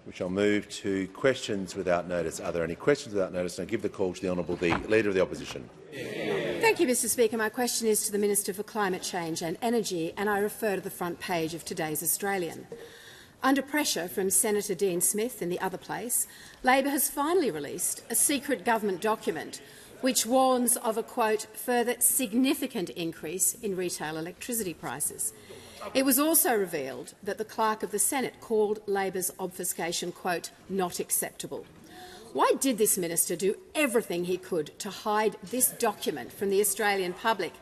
We shall move to questions without notice. Are there any questions without notice? And I give the call to the Honourable the Leader of the Opposition. Thank you, Mr Speaker. My question is to the Minister for Climate Change and Energy, and I refer to the front page of today's Australian. Under pressure from Senator Dean Smith and the other place, Labor has finally released a secret government document which warns of a, quote, further significant increase in retail electricity prices. It was also revealed that the Clerk of the Senate called Labor's obfuscation, quote, not acceptable. Why did this minister do everything he could to hide this document from the Australian public,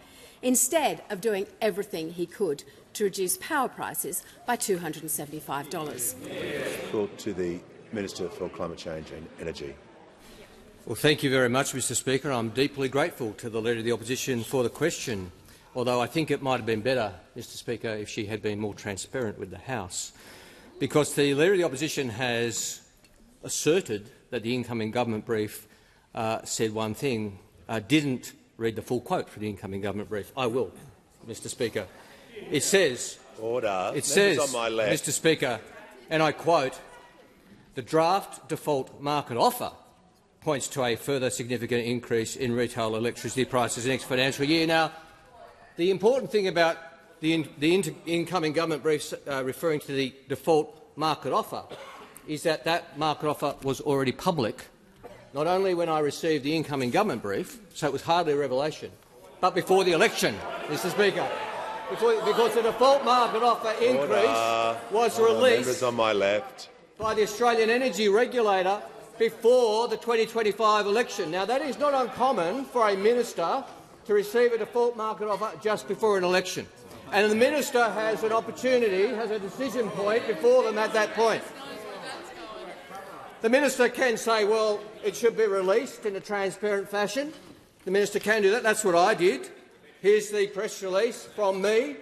instead of doing everything he could to reduce power prices by $275? Call to the Minister for Climate Change and Energy. Well, thank you very much, Mr Speaker. I'm deeply grateful to the Leader of the Opposition for the question, although I think it might have been better, Mr Speaker, if she had been more transparent with the House, because the Leader of the Opposition has asserted that the incoming government brief said one thing, didn't read the full quote for the incoming government brief. I will, Mr Speaker. It says, Order. It says, on my left. Mr Speaker, and I quote, the draft default market offer points to a further significant increase in retail electricity prices next financial year. Now, the important thing about the incoming government brief referring to the default market offer is that that market offer was already public, not only when I received the incoming government brief, so it was hardly a revelation, but before the election, Mr Speaker, because the default market offer increase was released on my left. by the Australian Energy Regulator before the 2025 election. Now, that is not uncommon for a minister to receive a default market offer just before an election, and the minister has an opportunity, has a decision point before them at that point. The minister can say, well, it should be released in a transparent fashion. The minister can do that. That's what I did. Here's the press release from me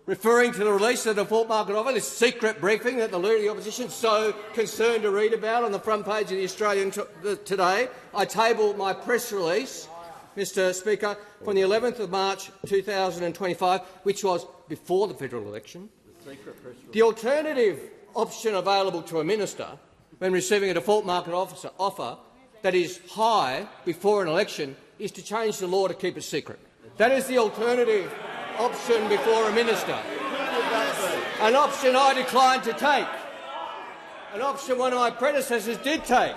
referring to the release of the default market offer, this secret briefing that the Leader of the Opposition is so concerned to read about on the front page of the Australian today. I tabled my press release, Mr Speaker, from the 11th of March 2025, which was before the federal election. The alternative option available to a minister when receiving a default market offer that is high before an election is to change the law to keep it secret. That is the alternative option before a minister, an option I declined to take, an option one of my predecessors did take.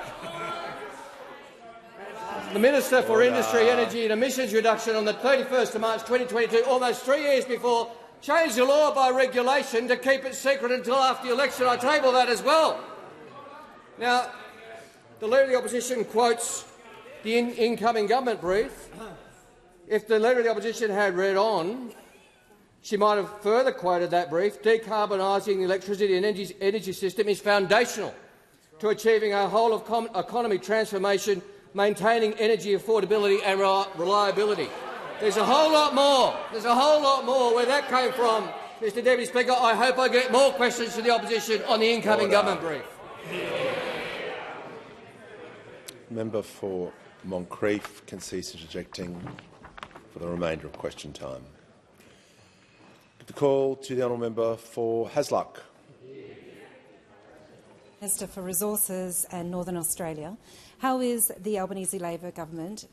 The Minister for Industry, Energy and Emissions Reduction on the 31st of March 2022, almost 3 years before, changed the law by regulation to keep it secret until after the election. I table that as well. Now, the Leader of the Opposition quotes the incoming government brief. If the Leader of the Opposition had read on, she might have further quoted that brief. Decarbonising the electricity and energy system is foundational to achieving a whole-of-economy transformation, maintaining energy affordability and reliability. There's a whole lot more. There's a whole lot more where that came from, Mr Deputy Speaker. I hope I get more questions to the Opposition on the incoming government brief. Member for Moncrieff can cease interjecting for the remainder of question time. The call to the honourable member for Hasluck. Minister for Resources and Northern Australia, how is the Albanese Labor government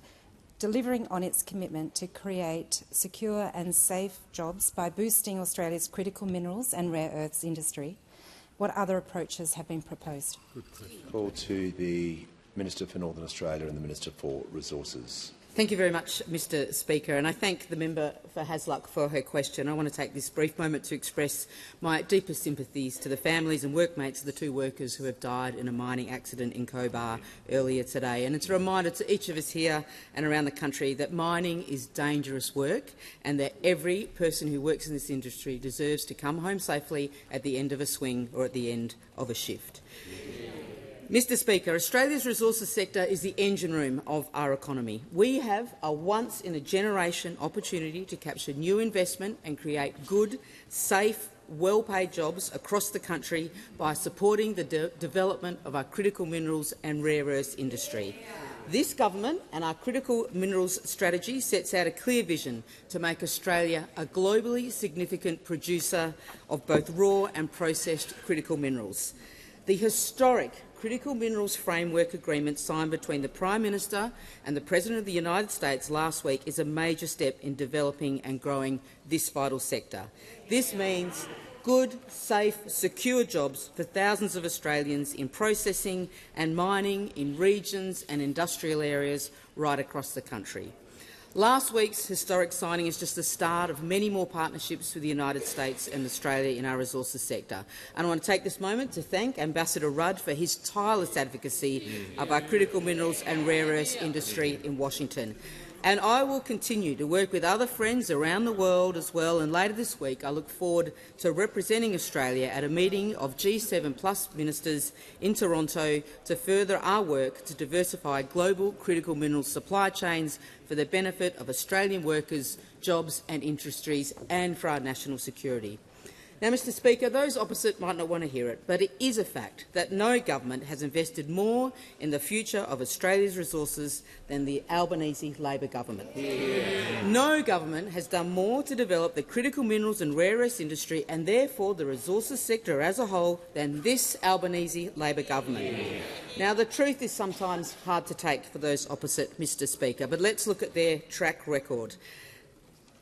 delivering on its commitment to create secure and safe jobs by boosting Australia's critical minerals and rare earths industry? What other approaches have been proposed? Call to the Minister for Northern Australia and the Minister for Resources. Thank you very much, Mr Speaker, and I thank the member for Hasluck for her question. I want to take this brief moment to express my deepest sympathies to the families and workmates of the two workers who have died in a mining accident in Cobar earlier today. And it's a reminder to each of us here and around the country that mining is dangerous work and that every person who works in this industry deserves to come home safely at the end of a swing or at the end of a shift. Mr Speaker, Australia's resources sector is the engine room of our economy. We have a once-in-a-generation opportunity to capture new investment and create good, safe, well-paid jobs across the country by supporting the development of our critical minerals and rare earths industry. This government and our critical minerals strategy sets out a clear vision to make Australia a globally significant producer of both raw and processed critical minerals. The historic Critical Minerals Framework Agreement signed between the Prime Minister and the President of the United States last week is a major step in developing and growing this vital sector. This means good, safe, secure jobs for thousands of Australians in processing and mining in regions and industrial areas right across the country. Last week's historic signing is just the start of many more partnerships with the United States and Australia in our resources sector. And I want to take this moment to thank Ambassador Rudd for his tireless advocacy of our critical minerals and rare earths industry in Washington. And I will continue to work with other friends around the world as well, and later this week I look forward to representing Australia at a meeting of G7+ ministers in Toronto to further our work to diversify global critical minerals supply chains for the benefit of Australian workers, jobs and industries, and for our national security. Now, Mr Speaker, those opposite might not want to hear it, but it is a fact that no government has invested more in the future of Australia's resources than the Albanese Labor government. No government has done more to develop the critical minerals and rare earths industry and therefore the resources sector as a whole than this Albanese Labor government. Now, the truth is sometimes hard to take for those opposite, Mr Speaker, but let's look at their track record.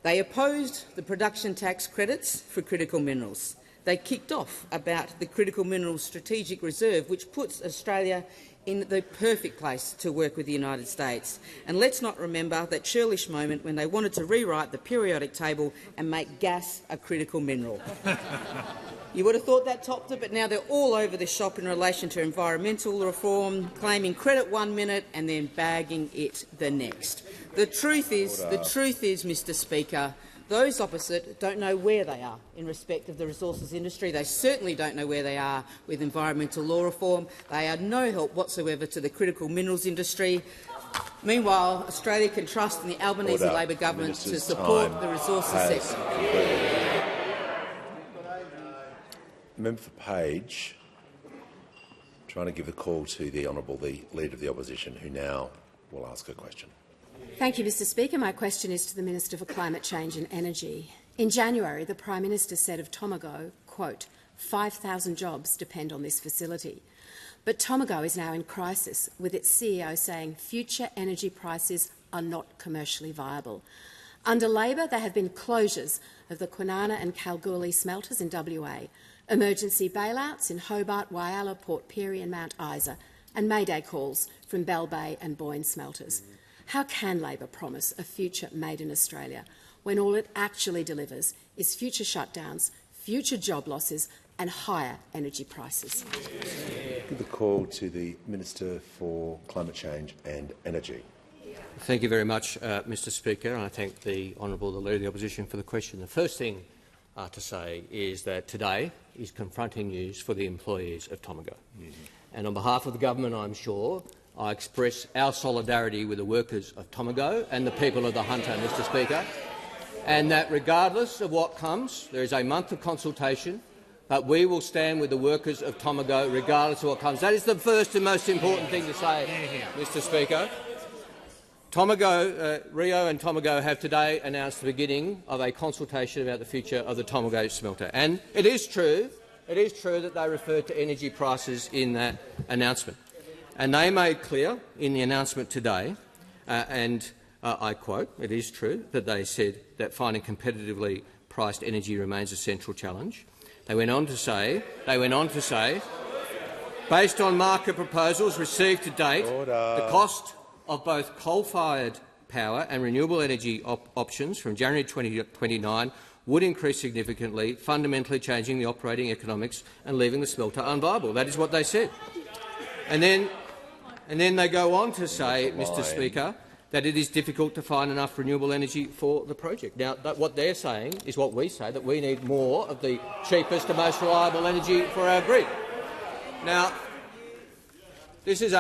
They opposed the production tax credits for critical minerals. They kicked off about the Critical Minerals Strategic Reserve, which puts Australia in the perfect place to work with the United States. And let's not remember that churlish moment when they wanted to rewrite the periodic table and make gas a critical mineral. You would have thought that topped it, but now they're all over the shop in relation to environmental reform, claiming credit 1 minute and then bagging it the next. The truth is, Mr Speaker, those opposite don't know where they are in respect of the resources industry. They certainly don't know where they are with environmental law reform. They are no help whatsoever to the critical minerals industry. Meanwhile, Australia can trust in the Albanese Labor government to support the resources sector. Member for Page, trying to give the call to the Honourable the Leader of the Opposition, who now will ask her question. Thank you, Mr Speaker. My question is to the Minister for Climate Change and Energy. In January, the Prime Minister said of Tomago, quote, 5,000 jobs depend on this facility. But Tomago is now in crisis, with its CEO saying future energy prices are not commercially viable. Under Labor, there have been closures of the Kwinana and Kalgoorlie smelters in WA, emergency bailouts in Hobart, Whyalla, Port Pirie and Mount Isa, and mayday calls from Bell Bay and Boyne smelters. How can Labor promise a future made in Australia when all it actually delivers is future shutdowns, future job losses and higher energy prices? Give the call to the Minister for Climate Change and Energy. Thank you very much, Mr Speaker, and I thank the Honourable the Leader of the Opposition for the question. The first thing to say is that today is confronting news for the employees of Tomago. And on behalf of the government, I'm sure, I express our solidarity with the workers of Tomago and the people of the Hunter, Mr Speaker, and that regardless of what comes, there is a month of consultation, but we will stand with the workers of Tomago regardless of what comes. That is the first and most important thing to say, Mr Speaker. Tomago, Rio and Tomago have today announced the beginning of a consultation about the future of the Tomago smelter. And it is true that they referred to energy prices in that announcement. And they made clear in the announcement today, and I quote, it is true that they said that finding competitively priced energy remains a central challenge. They went on to say, based on market proposals received to date, the cost of both coal-fired power and renewable energy options from January 2029 would increase significantly, fundamentally changing the operating economics and leaving the smelter unviable. That is what they said. And then they go on to say, Mr Speaker, that it is difficult to find enough renewable energy for the project. Now, what they're saying is what we say, that we need more of the cheapest and most reliable energy for our grid. Now, this is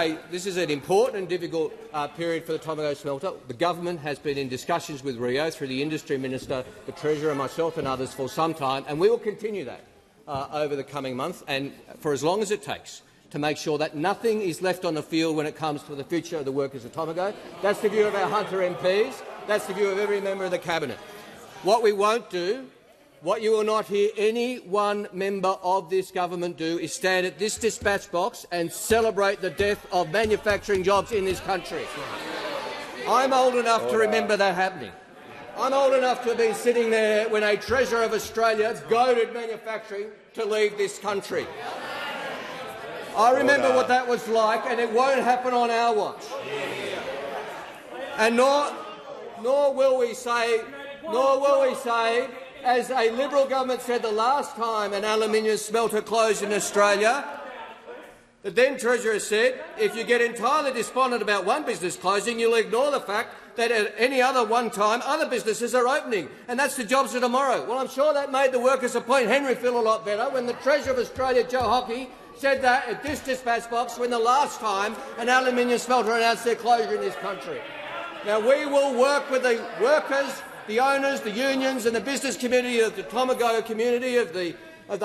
an important and difficult period for the Tomago smelter. The government has been in discussions with Rio through the Industry Minister, the Treasurer, myself and others for some time, and we will continue that over the coming month and for as long as it takes to make sure that nothing is left on the field when it comes to the future of the workers of Tomago. That's the view of our Hunter MPs. That's the view of every member of the Cabinet. What we won't do what you will not hear any one member of this government do is stand at this dispatch box and celebrate the death of manufacturing jobs in this country. I'm old enough to remember that happening. I'm old enough to have been sitting there when a Treasurer of Australia goaded manufacturing to leave this country. I remember what that was like, and it won't happen on our watch. And nor will we say, as a Liberal government said the last time an aluminium smelter closed in Australia, the then Treasurer said, if you get entirely despondent about one business closing, you'll ignore the fact that at any other one time other businesses are opening, and that's the jobs of tomorrow. Well, I'm sure that made the workers of Point Henry feel a lot better when the Treasurer of Australia, Joe Hockey, said that at this dispatch box when the last time an aluminium smelter announced their closure in this country. Now, we will work with the workers, the owners, the unions and the business community of the Tomago community, of the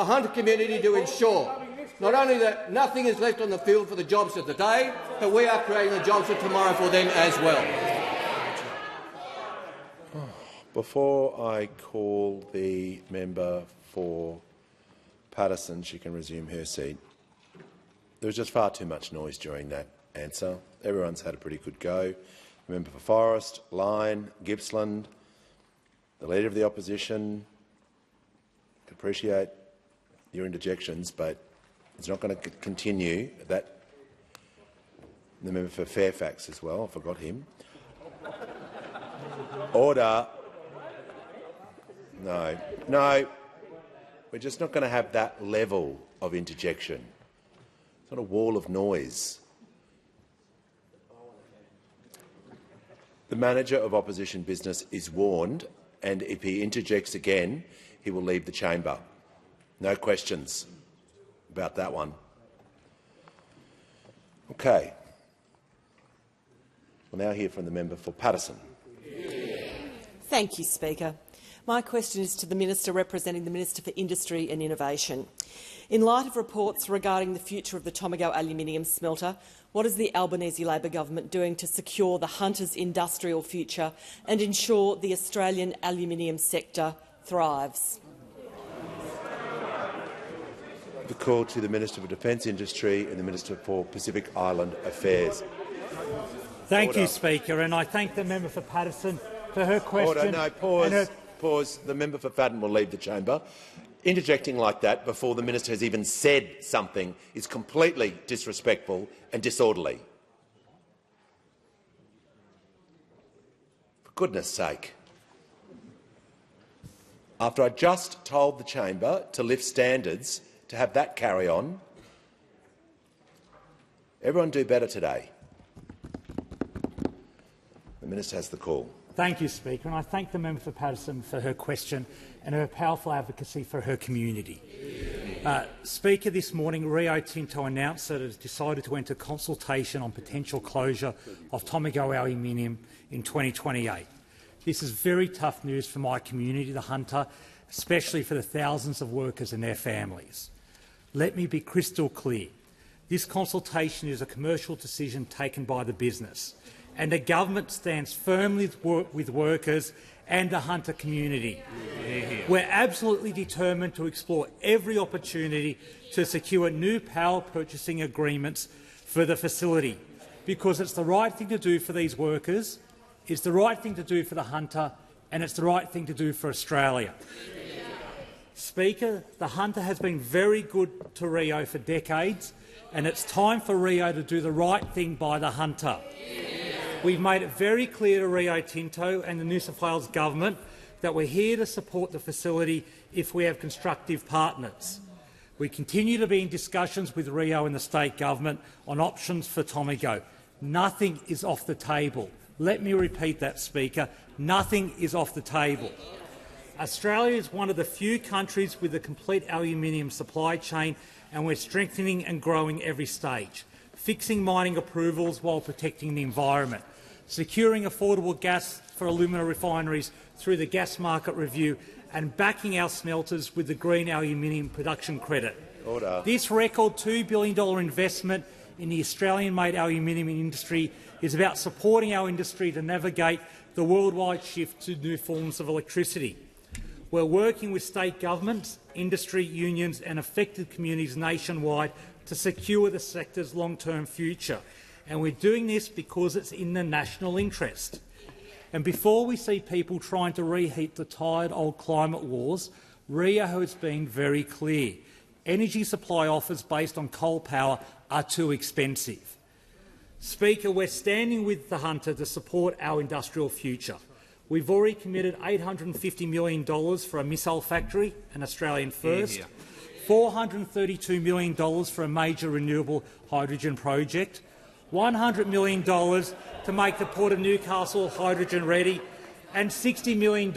Hunter community, to ensure not only that nothing is left on the field for the jobs of the day, but we are creating the jobs of tomorrow for them as well. Before I call the member for Paterson, she can resume her seat. There was just far too much noise during that answer. Everyone's had a pretty good go. The member for Forrest, Lyne, Gippsland, the Leader of the Opposition. I appreciate your interjections, but it's not going to continue. The member for Fairfax as well. I forgot him. Order. No. We're just not going to have that level of interjection. It's not a wall of noise. The manager of opposition business is warned, and if he interjects again, he will leave the chamber. No questions about that one. Okay. We'll now hear from the member for Paterson. Thank you, Speaker. My question is to the Minister representing the Minister for Industry and Innovation. In light of reports regarding the future of the Tomago aluminium smelter, what is the Albanese Labor government doing to secure the Hunter's industrial future and ensure the Australian aluminium sector thrives? The call to the Minister for Defence Industry and the Minister for Pacific Island Affairs. Thank you, Speaker, and I thank the member for Paterson for her question. Order. No, pause. The member for Fadden will leave the chamber. Interjecting like that before the minister has even said something is completely disrespectful and disorderly. For goodness sake. After I just told the chamber to lift standards, to have that carry on, everyone do better today. The minister has the call. Thank you, Speaker, and I thank the member for Paterson for her question and her powerful advocacy for her community. Speaker, this morning Rio Tinto announced that it has decided to enter consultation on potential closure of Tomago aluminium in 2028. This is very tough news for my community, the Hunter, especially for the thousands of workers and their families. Let me be crystal clear. This consultation is a commercial decision taken by the business, and the government stands firmly with workers and the Hunter community. We're absolutely determined to explore every opportunity to secure new power purchasing agreements for the facility, because it's the right thing to do for these workers, it's the right thing to do for the Hunter, and it's the right thing to do for Australia. Speaker, the Hunter has been very good to Rio for decades, and it's time for Rio to do the right thing by the Hunter. We've made it very clear to Rio Tinto and the New South Wales government that we're here to support the facility if we have constructive partners. We continue to be in discussions with Rio and the state government on options for Tomago. Nothing is off the table. Let me repeat that, Speaker. Nothing is off the table. Australia is one of the few countries with a complete aluminium supply chain, and we're strengthening and growing every stage, fixing mining approvals while protecting the environment, securing affordable gas for alumina refineries through the gas market review, and backing our smelters with the green aluminium production credit. Order. This record $2 billion investment in the Australian-made aluminium industry is about supporting our industry to navigate the worldwide shift to new forms of electricity. We're working with state governments, industry unions and affected communities nationwide to secure the sector's long-term future. And we're doing this because it's in the national interest. And before we see people trying to reheat the tired old climate wars, Rio has been very clear. Energy supply offers based on coal power are too expensive. Speaker, we're standing with the Hunter to support our industrial future. We've already committed $850 million for a missile factory, an Australian first, $432 million for a major renewable hydrogen project, $100 million to make the Port of Newcastle hydrogen ready, and $60 million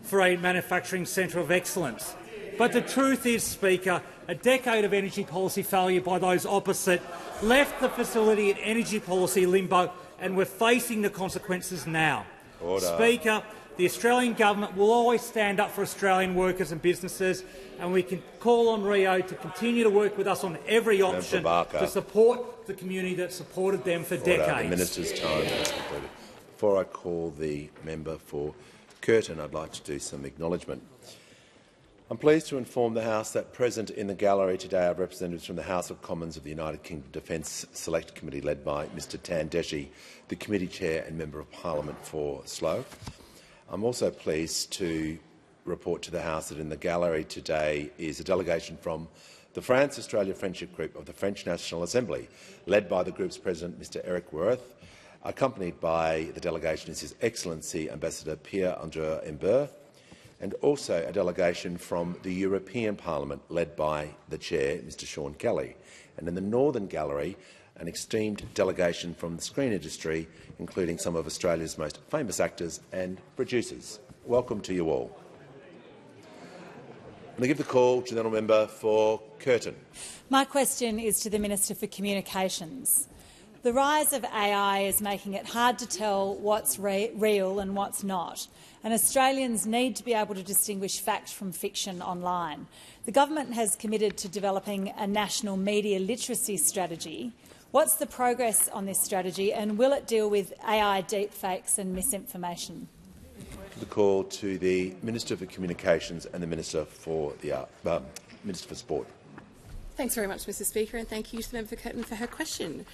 for a manufacturing centre of excellence. But the truth is, Speaker, a decade of energy policy failure by those opposite left the facility in energy policy limbo, and we're facing the consequences now. Order. Speaker, the Australian government will always stand up for Australian workers and businesses, and we can call on Rio to continue to work with us on every option to support the community that supported them for decades. The minister's time has concluded. Before I call the member for Curtin, I'd like to do some acknowledgement. I'm pleased to inform the House that present in the gallery today are representatives from the House of Commons of the United Kingdom Defence Select Committee, led by Mr Tandeshi, the Committee Chair and Member of Parliament for Slough. I'm also pleased to report to the House that in the gallery today is a delegation from the France-Australia Friendship Group of the French National Assembly, led by the group's President, Mr Eric Worth. Accompanied by the delegation is His Excellency Ambassador Pierre-André Imbert, and also a delegation from the European Parliament, led by the Chair, Mr Sean Kelly. And in the Northern Gallery, an esteemed delegation from the screen industry, including some of Australia's most famous actors and producers. Welcome to you all. I'm going to give the call to the honourable member for Curtin. My question is to the Minister for Communications. The rise of AI is making it hard to tell what's real and what's not, and Australians need to be able to distinguish fact from fiction online. The government has committed to developing a national media literacy strategy. What's the progress on this strategy, and will it deal with AI deepfakes and misinformation? The call to the Minister for Communications and the Minister for Sport. Thanks very much, Mr Speaker, and thank you to the member for Curtin for her question.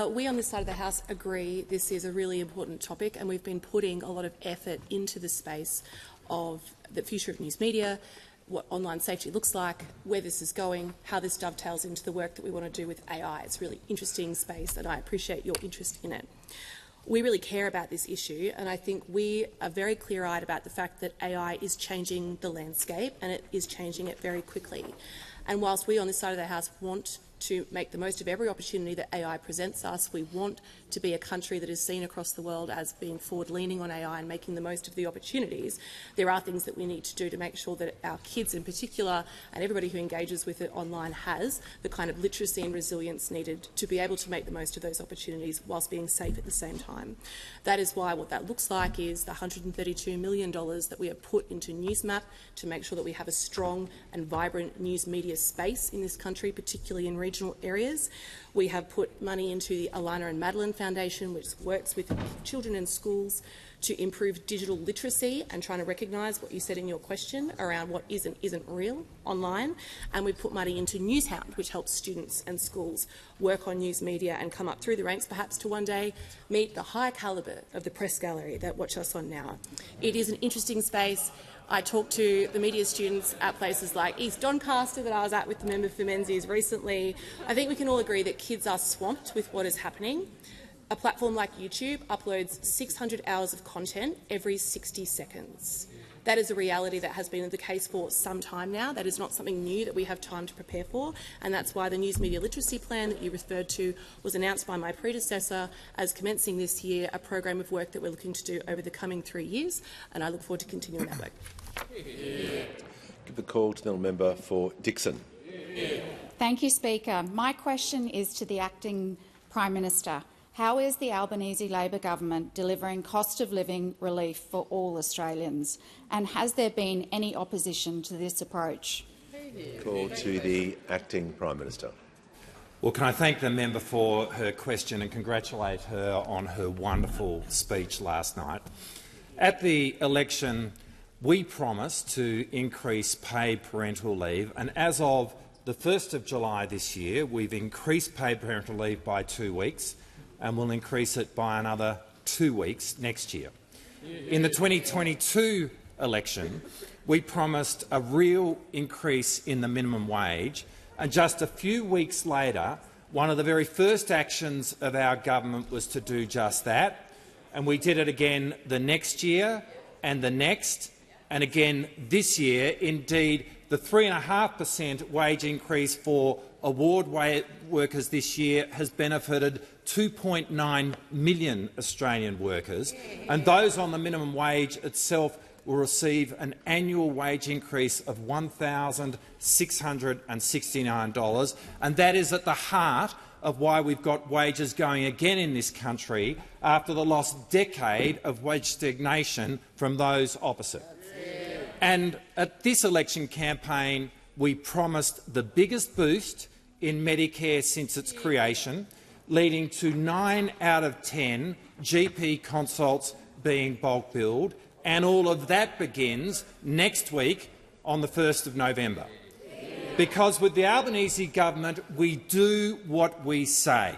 We on this side of the House agree this is a really important topic, and we've been putting a lot of effort into the space of the future of news media, what online safety looks like, where this is going, how this dovetails into the work that we want to do with AI. It's a really interesting space, and I appreciate your interest in it. We really care about this issue, and I think we are very clear-eyed about the fact that AI is changing the landscape, and it is changing it very quickly. And whilst we on this side of the House want to make the most of every opportunity that AI presents us, we want to be a country that is seen across the world as being forward-leaning on AI and making the most of the opportunities, there are things that we need to do to make sure that our kids in particular and everybody who engages with it online has the kind of literacy and resilience needed to be able to make the most of those opportunities whilst being safe at the same time. That is why what that looks like is the $132 million that we have put into Newsmap to make sure that we have a strong and vibrant news media space in this country, particularly in regional areas. We have put money into the Alana and Madeline Foundation, which works with children in schools to improve digital literacy and trying to recognise what you said in your question around what is and isn't real online. And we've put money into Newshound, which helps students and schools work on news media and come up through the ranks, perhaps to one day meet the high calibre of the press gallery that watch us on now. It is an interesting space. I talked to the media students at places like East Doncaster that I was at with the member for Menzies recently. I think we can all agree that kids are swamped with what is happening. A platform like YouTube uploads 600 hours of content every 60 seconds. That is a reality that has been the case for some time now. That is not something new that we have time to prepare for, and that's why the News Media Literacy Plan that you referred to was announced by my predecessor as commencing this year a program of work that we're looking to do over the coming 3 years, and I look forward to continuing that work. Give the call to the member for Dixon. Thank you, Speaker. My question is to the Acting Prime Minister. How is the Albanese Labor government delivering cost of living relief for all Australians? And has there been any opposition to this approach? Call to the Acting Prime Minister. Well, can I thank the member for her question and congratulate her on her wonderful speech last night. At the election, we promised to increase paid parental leave, and as of the 1st of July this year, we've increased paid parental leave by 2 weeks and will increase it by another 2 weeks next year. In the 2022 election, we promised a real increase in the minimum wage, and just a few weeks later, one of the very first actions of our government was to do just that, and we did it again the next year and the next, and again this year. Indeed, the 3.5% wage increase for award workers this year has benefited 2.9 million Australian workers, and those on the minimum wage itself will receive an annual wage increase of $1,669, and that is at the heart of why we've got wages going again in this country after the lost decade of wage stagnation from those opposite. And at this election campaign, we promised the biggest boost in Medicare since its creation, leading to 9 out of 10 GP consults being bulk billed, and all of that begins next week on the 1st of November. Because with the Albanese government, we do what we say.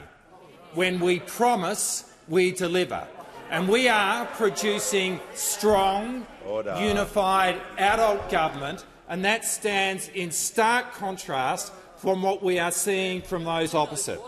When we promise, we deliver. And we are producing strong, unified adult government, and that stands in stark contrast from what we are seeing from those opposite.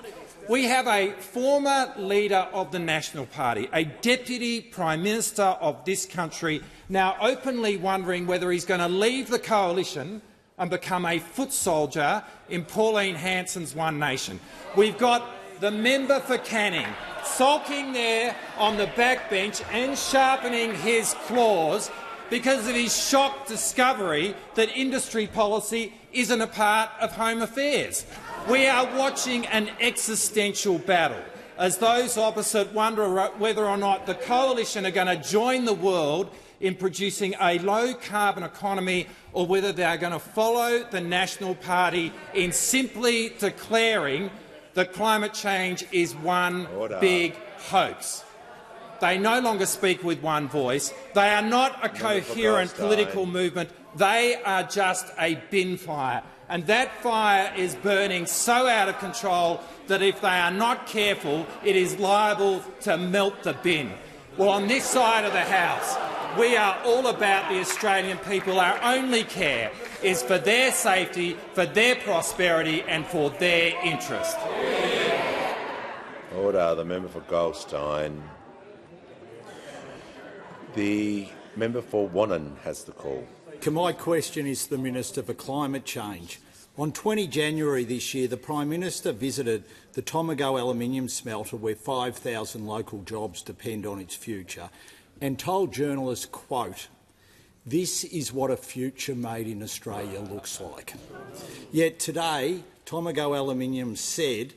We have a former leader of the National Party, a Deputy Prime Minister of this country, now openly wondering whether he's going to leave the coalition and become a foot soldier in Pauline Hanson's One Nation. We've got the member for Canning sulking there on the backbench and sharpening his claws because of his shocked discovery that industry policy isn't a part of Home Affairs. We are watching an existential battle as those opposite wonder whether or not the coalition are going to join the world in producing a low-carbon economy or whether they are going to follow the National Party in simply declaring that climate change is one big hoax. They no longer speak with one voice. They are not a coherent political movement. They are just a bin fire. And that fire is burning so out of control that if they are not careful, it is liable to melt the bin. Well, on this side of the House, we are all about the Australian people. Our only care is for their safety, for their prosperity and for their interest. Order. The member for Goldstein. The member for Wannon has the call. My question is to the Minister for Climate Change. On 20 January this year, the Prime Minister visited the Tomago aluminium smelter where 5,000 local jobs depend on its future and told journalists, quote, "This is what a future made in Australia looks like." Yet today, Tomago Aluminium said,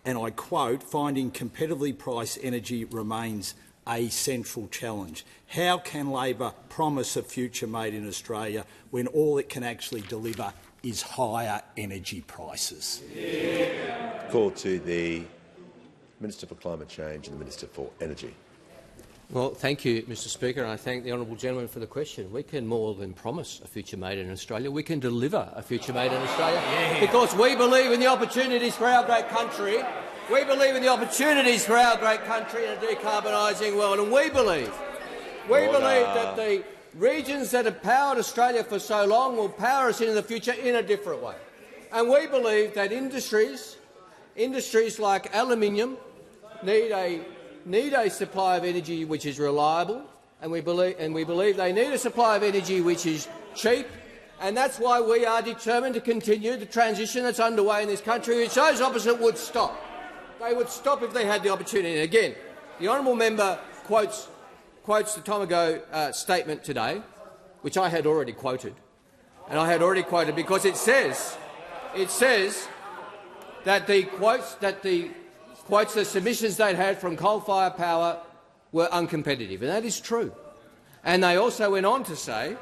and I quote, "Finding competitively priced energy remains a central challenge." How can Labor promise a future made in Australia when all it can actually deliver is higher energy prices? Call to the Minister for Climate Change and the Minister for Energy. Well, thank you, Mr Speaker, and I thank the honourable gentleman for the question. We can more than promise a future made in Australia. We can deliver a future made in Australia because we believe in the opportunities for our great country. We believe in the opportunities for our great country in a decarbonising world, and we believe that the regions that have powered Australia for so long will power us into the future in a different way. And we believe that industries like aluminium need a supply of energy which is reliable, and we believe they need a supply of energy which is cheap, and that's why we are determined to continue the transition that's underway in this country, which those opposite would stop. They would stop if they had the opportunity. And again, the honourable member quotes the Tomago statement today, which I had already quoted, and I had already quoted because it says that the submissions they'd had from coal-fired power were uncompetitive, and that is true. And they also went on to say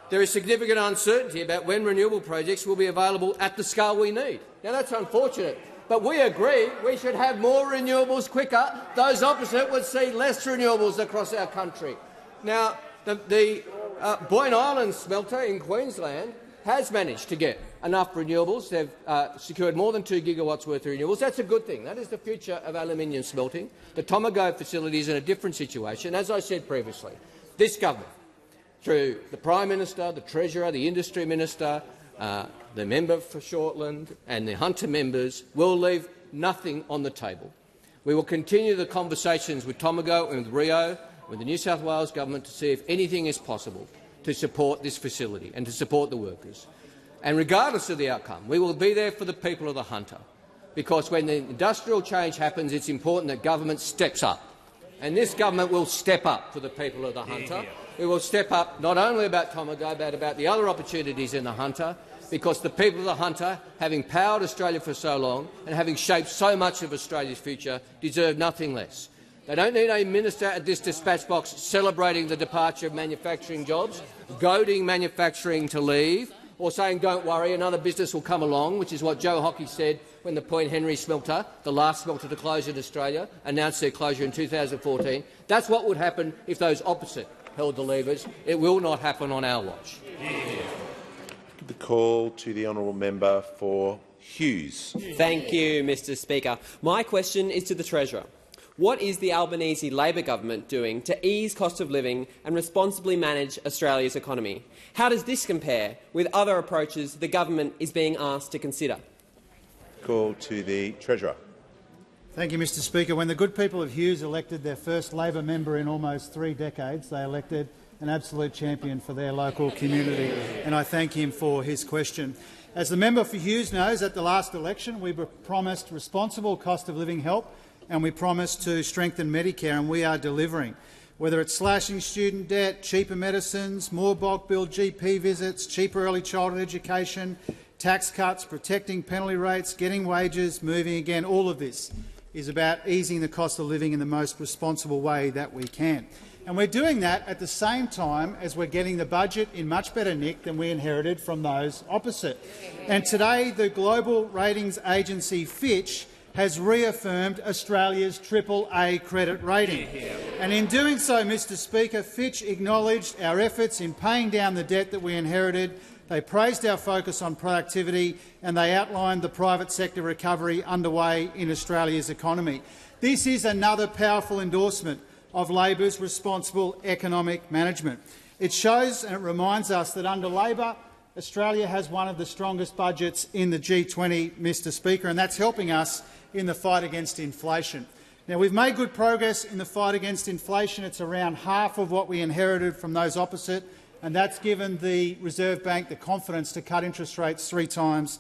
there is significant uncertainty about when renewable projects will be available at the scale we need. Now, that's unfortunate, but we agree we should have more renewables quicker. Those opposite would see less renewables across our country. Now, the Boyne Island smelter in Queensland has managed to get enough renewables. They've secured more than 2 gigawatts worth of renewables. That's a good thing. That is the future of aluminium smelting. The Tomago facility is in a different situation. As I said previously, this government, through the Prime Minister, the Treasurer, the Industry Minister, the member for Shortland and the Hunter members, will leave nothing on the table. We will continue the conversations with Tomago and with Rio, with the New South Wales government, to see if anything is possible to support this facility and to support the workers. And regardless of the outcome, we will be there for the people of the Hunter, because when the industrial change happens, it's important that government steps up. And this government will step up for the people of the Hunter. We will step up not only about Tomago, but about the other opportunities in the Hunter, because the people of the Hunter, having powered Australia for so long and having shaped so much of Australia's future, deserve nothing less. They don't need a minister at this dispatch box celebrating the departure of manufacturing jobs, goading manufacturing to leave, or saying, don't worry, another business will come along, which is what Joe Hockey said when the Point Henry smelter, the last smelter to close in Australia, announced their closure in 2014. That's what would happen if those opposite held the levers. It will not happen on our watch. The call to the honourable member for Hughes. Thank you, Mr Speaker. My question is to the Treasurer. What is the Albanese Labor government doing to ease cost of living and responsibly manage Australia's economy? How does this compare with other approaches the government is being asked to consider? Call to the Treasurer. Thank you, Mr Speaker. When the good people of Hughes elected their first Labor member in almost 3 decades, they elected an absolute champion for their local community, and I thank him for his question. As the member for Hughes knows, at the last election we were promised responsible cost of living help, and we promised to strengthen Medicare, and we are delivering. Whether it's slashing student debt, cheaper medicines, more bulk billed GP visits, cheaper early childhood education, tax cuts, protecting penalty rates, getting wages moving again, all of this is about easing the cost of living in the most responsible way that we can. And we're doing that at the same time as we're getting the budget in much better nick than we inherited from those opposite. And today the global ratings agency Fitch has reaffirmed Australia's AAA credit rating. And in doing so, Mr Speaker, Fitch acknowledged our efforts in paying down the debt that we inherited. They praised our focus on productivity, and they outlined the private sector recovery underway in Australia's economy. This is another powerful endorsement of Labor's responsible economic management. It shows and it reminds us that under Labor, Australia has one of the strongest budgets in the G20, Mr Speaker, and that's helping us in the fight against inflation. Now, we've made good progress in the fight against inflation. It's around half of what we inherited from those opposite, and that's given the Reserve Bank the confidence to cut interest rates 3 times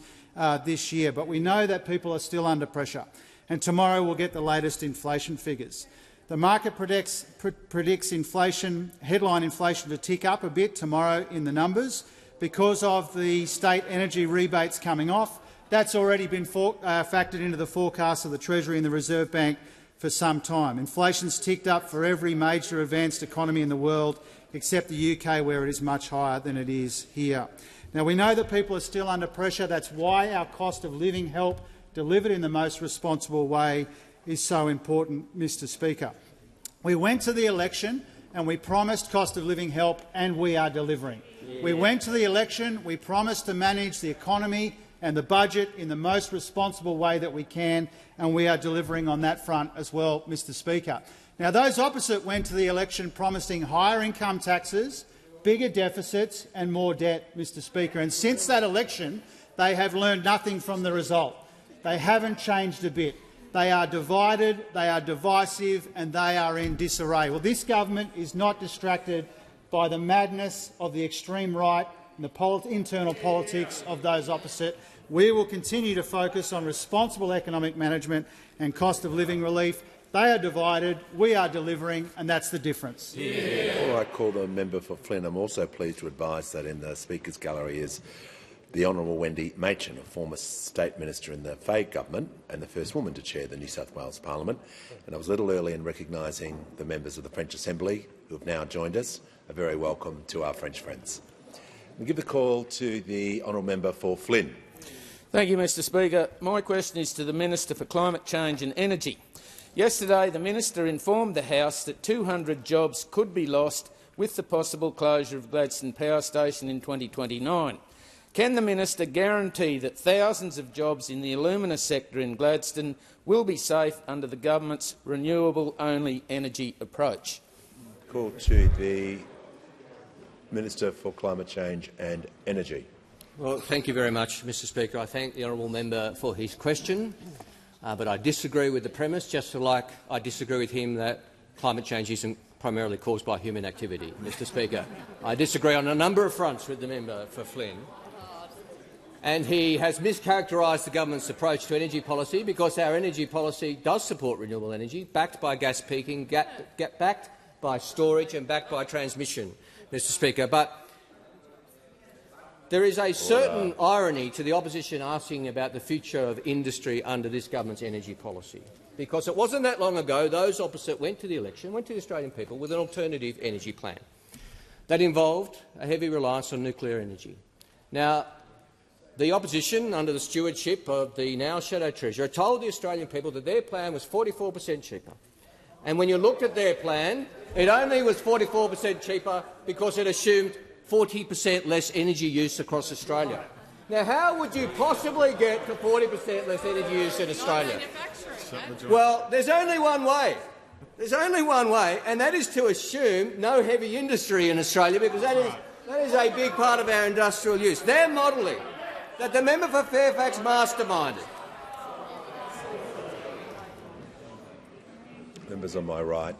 this year. But we know that people are still under pressure, and tomorrow we'll get the latest inflation figures. The market predicts inflation, headline inflation to tick up a bit tomorrow in the numbers because of the state energy rebates coming off. That's already been factored into the forecast of the Treasury and the Reserve Bank for some time. Inflation's ticked up for every major advanced economy in the world except the UK, where it is much higher than it is here. Now, we know that people are still under pressure. That's why our cost of living help delivered in the most responsible way is so important, Mr Speaker. We went to the election and we promised cost of living help, and we are delivering. We went to the election, we promised to manage the economy and the budget in the most responsible way that we can, and we are delivering on that front as well, Mr Speaker. Now, those opposite went to the election promising higher income taxes, bigger deficits and more debt, Mr Speaker. And since that election, they have learned nothing from the result. They haven't changed a bit. They are divided, they are divisive, and they are in disarray. Well, this government is not distracted by the madness of the extreme right and the internal politics of those opposite. We will continue to focus on responsible economic management and cost of living relief. They are divided, we are delivering, and that's the difference. Before I call the member for Flynn, I'm also pleased to advise that in the Speaker's gallery is the Honourable Wendy Machin, a former State Minister in the Fayed government and the first woman to chair the New South Wales Parliament. And I was a little early in recognising the members of the French Assembly who have now joined us. A very welcome to our French friends. We give the call to the Honourable Member for Flynn. Thank you, Mr Speaker. My question is to the Minister for Climate Change and Energy. Yesterday, the Minister informed the House that 200 jobs could be lost with the possible closure of Gladstone Power Station in 2029. Can the minister guarantee that thousands of jobs in the alumina sector in Gladstone will be safe under the government's renewable-only energy approach? Call to the Minister for Climate Change and Energy. Well, thank you very much, Mr Speaker. I thank the honourable member for his question, but I disagree with the premise, just like I disagree with him that climate change isn't primarily caused by human activity. Mr Speaker, I disagree on a number of fronts with the member for Flynn. And he has mischaracterised the government's approach to energy policy, because our energy policy does support renewable energy, backed by gas peaking, backed by storage and backed by transmission, Mr Speaker. But there is a certain irony to the opposition asking about the future of industry under this government's energy policy, because it wasn't that long ago those opposite went to the election, went to the Australian people with an alternative energy plan that involved a heavy reliance on nuclear energy. Now, the opposition, under the stewardship of the now Shadow Treasurer, told the Australian people that their plan was 44% cheaper. And when you looked at their plan, it only was 44% cheaper because it assumed 40% less energy use across Australia. Now, how would you possibly get to 40% less energy use in Australia? Well, there's only one way. There's only one way, and that is to assume no heavy industry in Australia, because that is a big part of our industrial use. They're modelling that the member for Fairfax masterminded. Members on my right,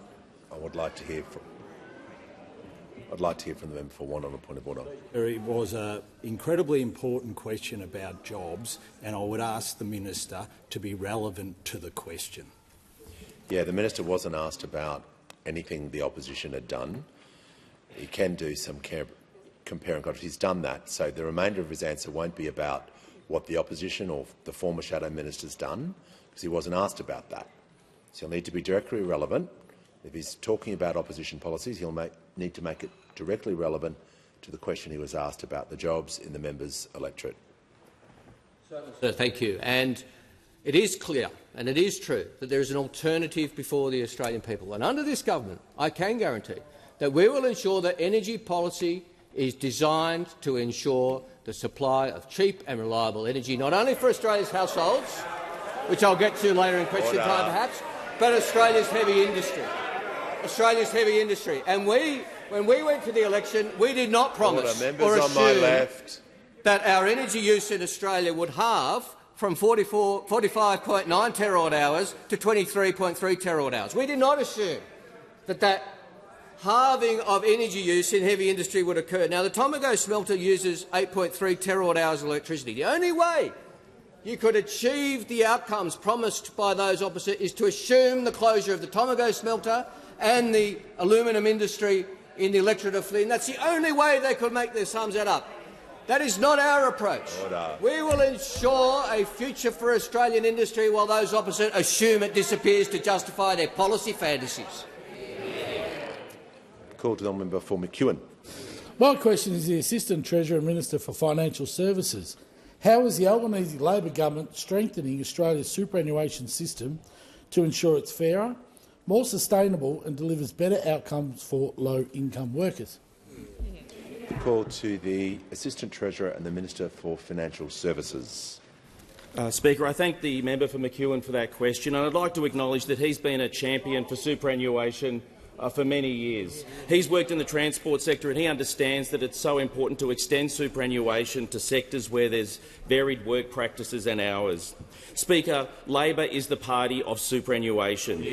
I'd like to hear from the member for one on a point of order. It was an incredibly important question about jobs, and I would ask the minister to be relevant to the question. Yeah, the minister wasn't asked about anything the opposition had done. He can do some compare and contrast. He's done that, so the remainder of his answer won't be about what the opposition or the former shadow minister's done, because he wasn't asked about that. So he'll need to be directly relevant. If he's talking about opposition policies, he'll need to make it directly relevant to the question he was asked about the jobs in the member's electorate. Thank you. And it is clear and it is true that there is an alternative before the Australian people. And under this government, I can guarantee that we will ensure that energy policy is designed to ensure the supply of cheap and reliable energy, not only for Australia's households, which I'll get to later in question time perhaps, but Australia's heavy industry. Australia's heavy industry. And when we went to the election, we did not promise or assume that our energy use in Australia would halve from 45.9 terawatt-hours to 23.3 terawatt-hours. We did not assume that halving of energy use in heavy industry would occur. Now, the Tomago smelter uses 8.3 terawatt-hours of electricity. The only way you could achieve the outcomes promised by those opposite is to assume the closure of the Tomago smelter and the aluminium industry in the electorate of Flynn. That's the only way they could make their sums add up. That is not our approach. We will ensure a future for Australian industry while those opposite assume it disappears to justify their policy fantasies. Call to the member for McEwen. My question is the Assistant Treasurer and Minister for Financial Services. How is the Albanese Labor government strengthening Australia's superannuation system to ensure it's fairer, more sustainable and delivers better outcomes for low-income workers? Call to the Assistant Treasurer and the Minister for Financial Services. Speaker, I thank the member for McEwen for that question, and I'd like to acknowledge that he's been a champion for superannuation for many years. He's worked in the transport sector and he understands that it's so important to extend superannuation to sectors where there's varied work practices and hours. Speaker, Labor is the party of superannuation.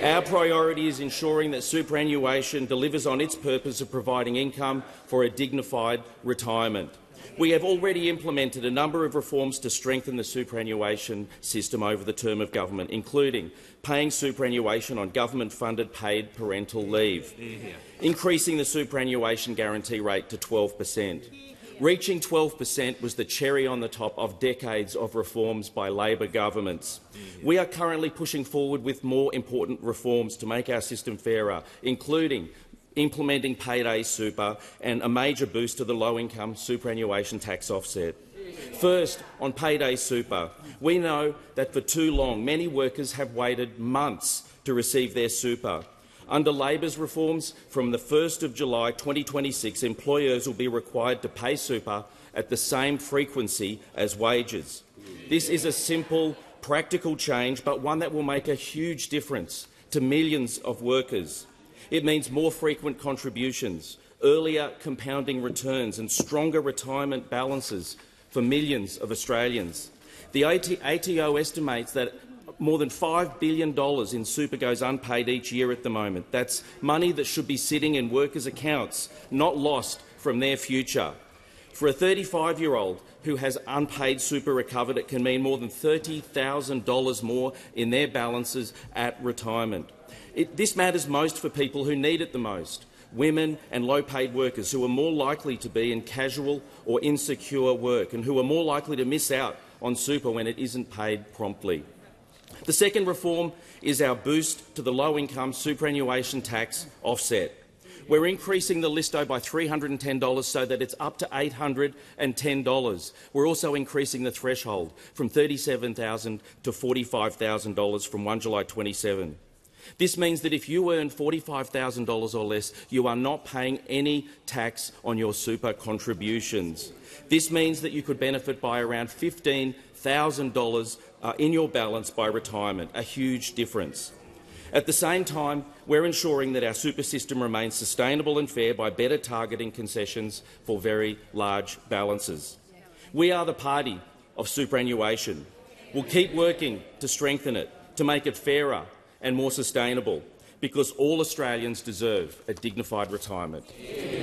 Our priority is ensuring that superannuation delivers on its purpose of providing income for a dignified retirement. We have already implemented a number of reforms to strengthen the superannuation system over the term of government, including paying superannuation on government-funded paid parental leave, increasing the superannuation guarantee rate to 12%. Reaching 12% was the cherry on the top of decades of reforms by Labor governments. We are currently pushing forward with more important reforms to make our system fairer, including implementing payday super and a major boost to the low-income superannuation tax offset. First, on payday super, we know that for too long many workers have waited months to receive their super. Under Labor's reforms, from the 1st of July 2026, employers will be required to pay super at the same frequency as wages. This is a simple, practical change, but one that will make a huge difference to millions of workers. It means more frequent contributions, earlier compounding returns and stronger retirement balances for millions of Australians. The ATO estimates that more than $5 billion in super goes unpaid each year at the moment. That's money that should be sitting in workers' accounts, not lost from their future. For a 35-year-old who has unpaid super recovered, it can mean more than $30,000 more in their balances at retirement. This matters most for people who need it the most, women and low-paid workers who are more likely to be in casual or insecure work and who are more likely to miss out on super when it isn't paid promptly. The second reform is our boost to the low-income superannuation tax offset. We're increasing the listo by $310 so that it's up to $810. We're also increasing the threshold from $37,000 to $45,000 from 1 July 27. This means that if you earn $45,000 or less, you are not paying any tax on your super contributions. This means that you could benefit by around $15,000 in your balance by retirement, a huge difference. At the same time, we're ensuring that our super system remains sustainable and fair by better targeting concessions for very large balances. We are the party of superannuation. We'll keep working to strengthen it, to make it fairer and more sustainable, because all Australians deserve a dignified retirement.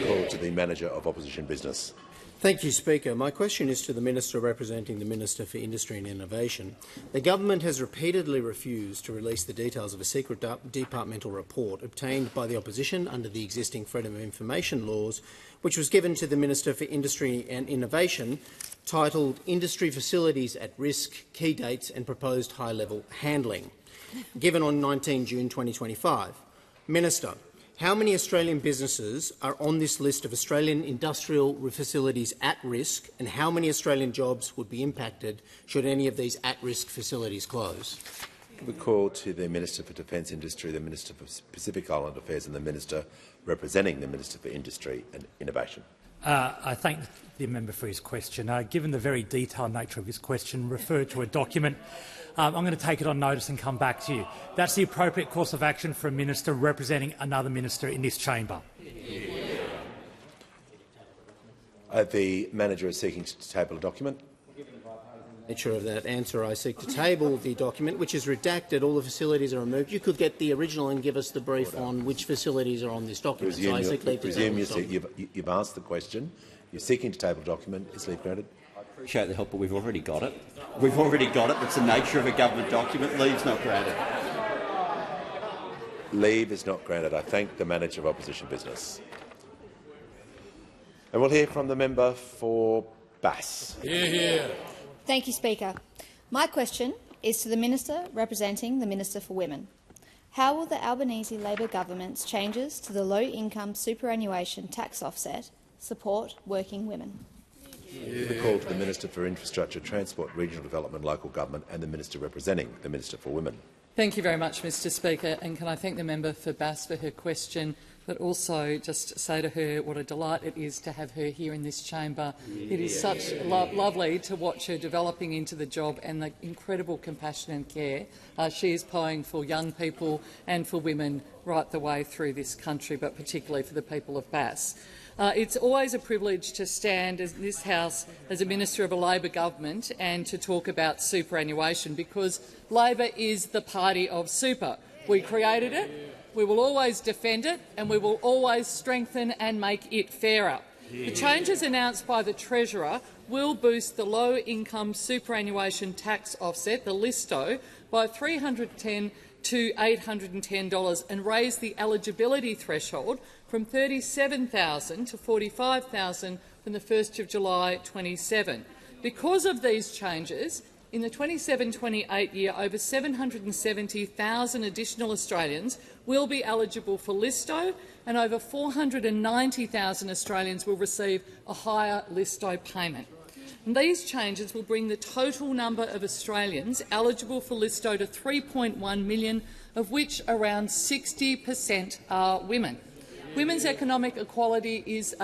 Call to the Manager of Opposition Business. Thank you, Speaker. My question is to the Minister representing the Minister for Industry and Innovation. The government has repeatedly refused to release the details of a secret departmental report obtained by the opposition under the existing Freedom of Information laws, which was given to the Minister for Industry and Innovation, titled Industry Facilities at Risk, Key Dates and Proposed High-Level Handling, given on 19 June 2025. Minister, how many Australian businesses are on this list of Australian industrial facilities at risk, and how many Australian jobs would be impacted should any of these at-risk facilities close? We call to the Minister for Defence Industry, the Minister for Pacific Island Affairs and the Minister representing the Minister for Industry and Innovation. I thank the member for his question. Given the very detailed nature of his question, referred to a document. I'm going to take it on notice and come back to you. That's the appropriate course of action for a minister representing another minister in this chamber. The manager is seeking to table a document. Nature of that answer, I seek to table the document, which is redacted. All the facilities are removed. You could get the original and give us the brief on which facilities are on this document. You've asked the question. You're seeking to table a document. Is leave granted? I appreciate the help, but we've already got it. We've already got it. It's the nature of a government document. Leave's not granted. Leave is not granted. I thank the Manager of Opposition Business. And we'll hear from the member for Bass. Hear, hear. Thank you, Speaker. My question is to the Minister representing the Minister for Women. How will the Albanese Labor government's changes to the low-income superannuation tax offset support working women? The call to the Minister for Infrastructure, Transport, Regional Development, Local Government and the Minister representing the Minister for Women. Thank you very much, Mr Speaker, and can I thank the member for Bass for her question, but also just say to her what a delight it is to have her here in this chamber. It is such lovely to watch her developing into the job and the incredible compassion and care she is playing for young people and for women right the way through this country, but particularly for the people of Bass. It's always a privilege to stand in this House as a Minister of a Labor government and to talk about superannuation, because Labor is the party of super. We created it, we will always defend it, and we will always strengthen and make it fairer. The changes announced by the Treasurer will boost the low-income superannuation tax offset, the LISTO, by $310 to $810 and raise the eligibility threshold from $37,000 to $45,000 from the 1st of July 27. Because of these changes, in the 27-28 year, over 770,000 additional Australians will be eligible for LISTO, and over 490,000 Australians will receive a higher LISTO payment. And these changes will bring the total number of Australians eligible for LISTO to 3.1 million, of which around 60% are women. Women's economic equality is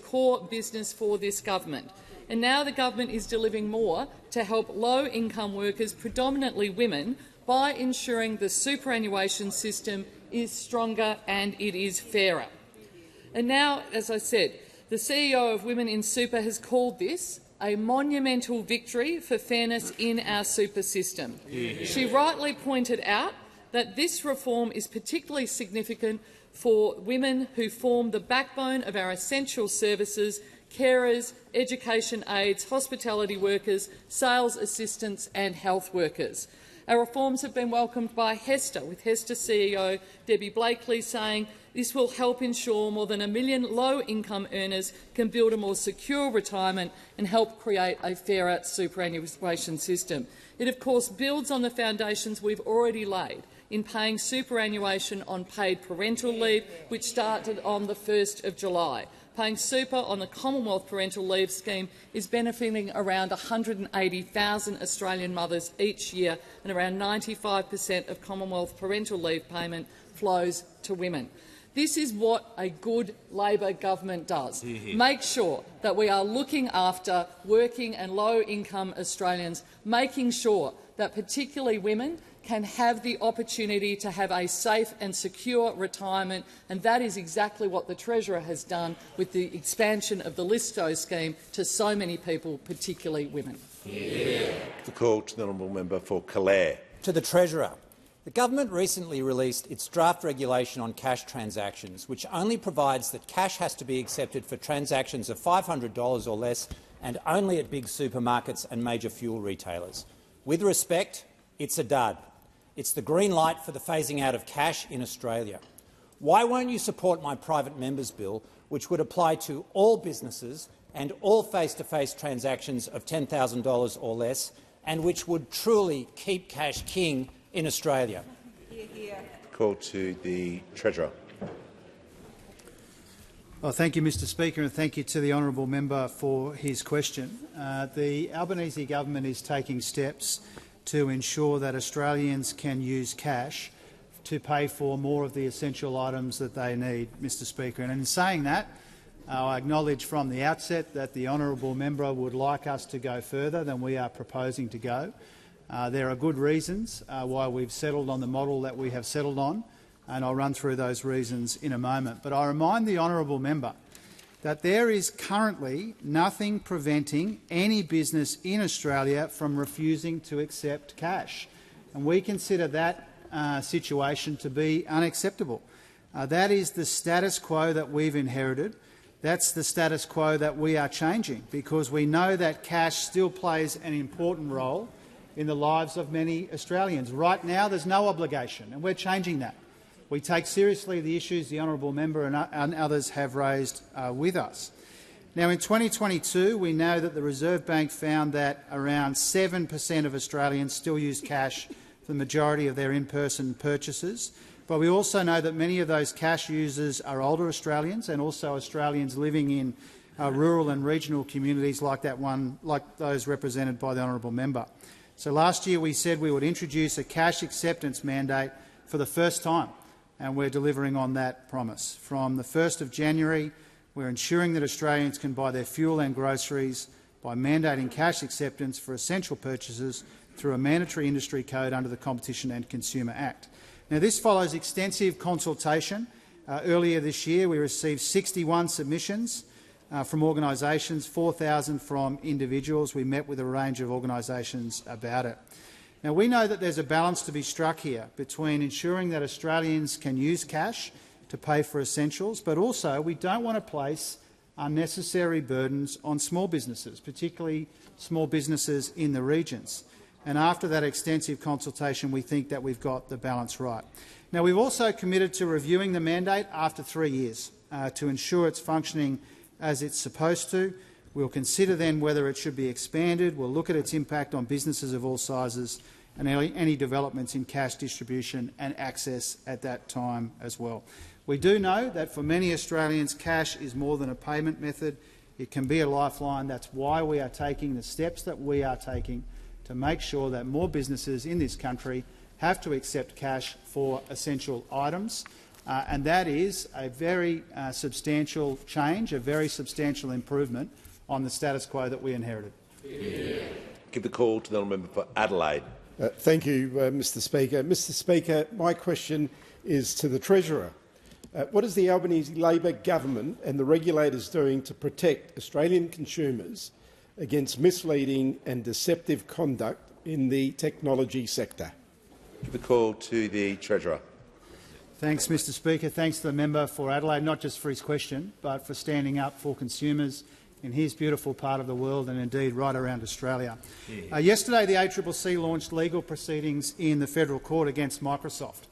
core business for this government, and now the government is delivering more to help low-income workers, predominantly women, by ensuring the superannuation system is stronger and it is fairer. And now, as I said, the CEO of Women in Super has called this a monumental victory for fairness in our super system. She rightly pointed out that this reform is particularly significant for women who form the backbone of our essential services: carers, education aides, hospitality workers, sales assistants and health workers. Our reforms have been welcomed by HESTA, with HESTA CEO Debbie Blakely saying this will help ensure more than 1 million low-income earners can build a more secure retirement and help create a fairer superannuation system. It, of course, builds on the foundations we've already laid in paying superannuation on paid parental leave, which started on the 1st of July. Paying super on the Commonwealth Parental Leave Scheme is benefiting around 180,000 Australian mothers each year, and around 95% of Commonwealth parental leave payment flows to women. This is what a good Labor government does. Make sure that we are looking after working and low-income Australians, making sure that particularly women can have the opportunity to have a safe and secure retirement, and that is exactly what the Treasurer has done with the expansion of the LISTO scheme to so many people, particularly women. The call to the honourable member for Calare. To the Treasurer. The government recently released its draft regulation on cash transactions, which only provides that cash has to be accepted for transactions of $500 or less, and only at big supermarkets and major fuel retailers. With respect, it's a dud. It's the green light for the phasing out of cash in Australia. Why won't you support my private member's bill, which would apply to all businesses and all face-to-face transactions of $10,000 or less, and which would truly keep cash king in Australia? Call to the Treasurer. Well, thank you, Mr Speaker, and thank you to the honourable member for his question. The Albanese government is taking steps to ensure that Australians can use cash to pay for more of the essential items that they need, Mr Speaker. And in saying that, I acknowledge from the outset that the honourable member would like us to go further than we are proposing to go. There are good reasons why we've settled on the model that we have settled on, and I'll run through those reasons in a moment. But I remind the honourable member that there is currently nothing preventing any business in Australia from refusing to accept cash, and we consider that situation to be unacceptable. That is the status quo that we've inherited. That's the status quo that we are changing, because we know that cash still plays an important role in the lives of many Australians. Right now there's no obligation, and we're changing that. We take seriously the issues the honourable member and others have raised with us. Now, in 2022, we know that the Reserve Bank found that around 7% of Australians still use cash for the majority of their in-person purchases. But we also know that many of those cash users are older Australians, and also Australians living in rural and regional communities like those represented by the honourable member. So last year we said we would introduce a cash acceptance mandate for the first time, and we're delivering on that promise. From the 1st of January, we're ensuring that Australians can buy their fuel and groceries by mandating cash acceptance for essential purchases through a mandatory industry code under the Competition and Consumer Act. Now, this follows extensive consultation. Earlier this year, we received 61 submissions from organisations, 4,000 from individuals. We met with a range of organisations about it. Now, we know that there's a balance to be struck here between ensuring that Australians can use cash to pay for essentials, but also we don't want to place unnecessary burdens on small businesses, particularly small businesses in the regions. And after that extensive consultation, we think that we've got the balance right. Now, we've also committed to reviewing the mandate after 3 years to ensure it's functioning as it's supposed to. We'll consider then whether it should be expanded. We'll look at its impact on businesses of all sizes and any developments in cash distribution and access at that time as well. We do know that for many Australians, cash is more than a payment method. It can be a lifeline. That's why we are taking the steps that we are taking to make sure that more businesses in this country have to accept cash for essential items. And that is a very substantial change, a very substantial improvement on the status quo that we inherited. Give the call to the member for Adelaide. Thank you, Mr Speaker. Mr Speaker, my question is to the Treasurer. What is the Albanese Labor government and the regulators doing to protect Australian consumers against misleading and deceptive conduct in the technology sector? Give the call to the Treasurer. Thanks, Mr Speaker. Thanks to the member for Adelaide, not just for his question, but for standing up for consumers in his beautiful part of the world and indeed right around Australia. Yesterday, the ACCC launched legal proceedings in the federal court against Microsoft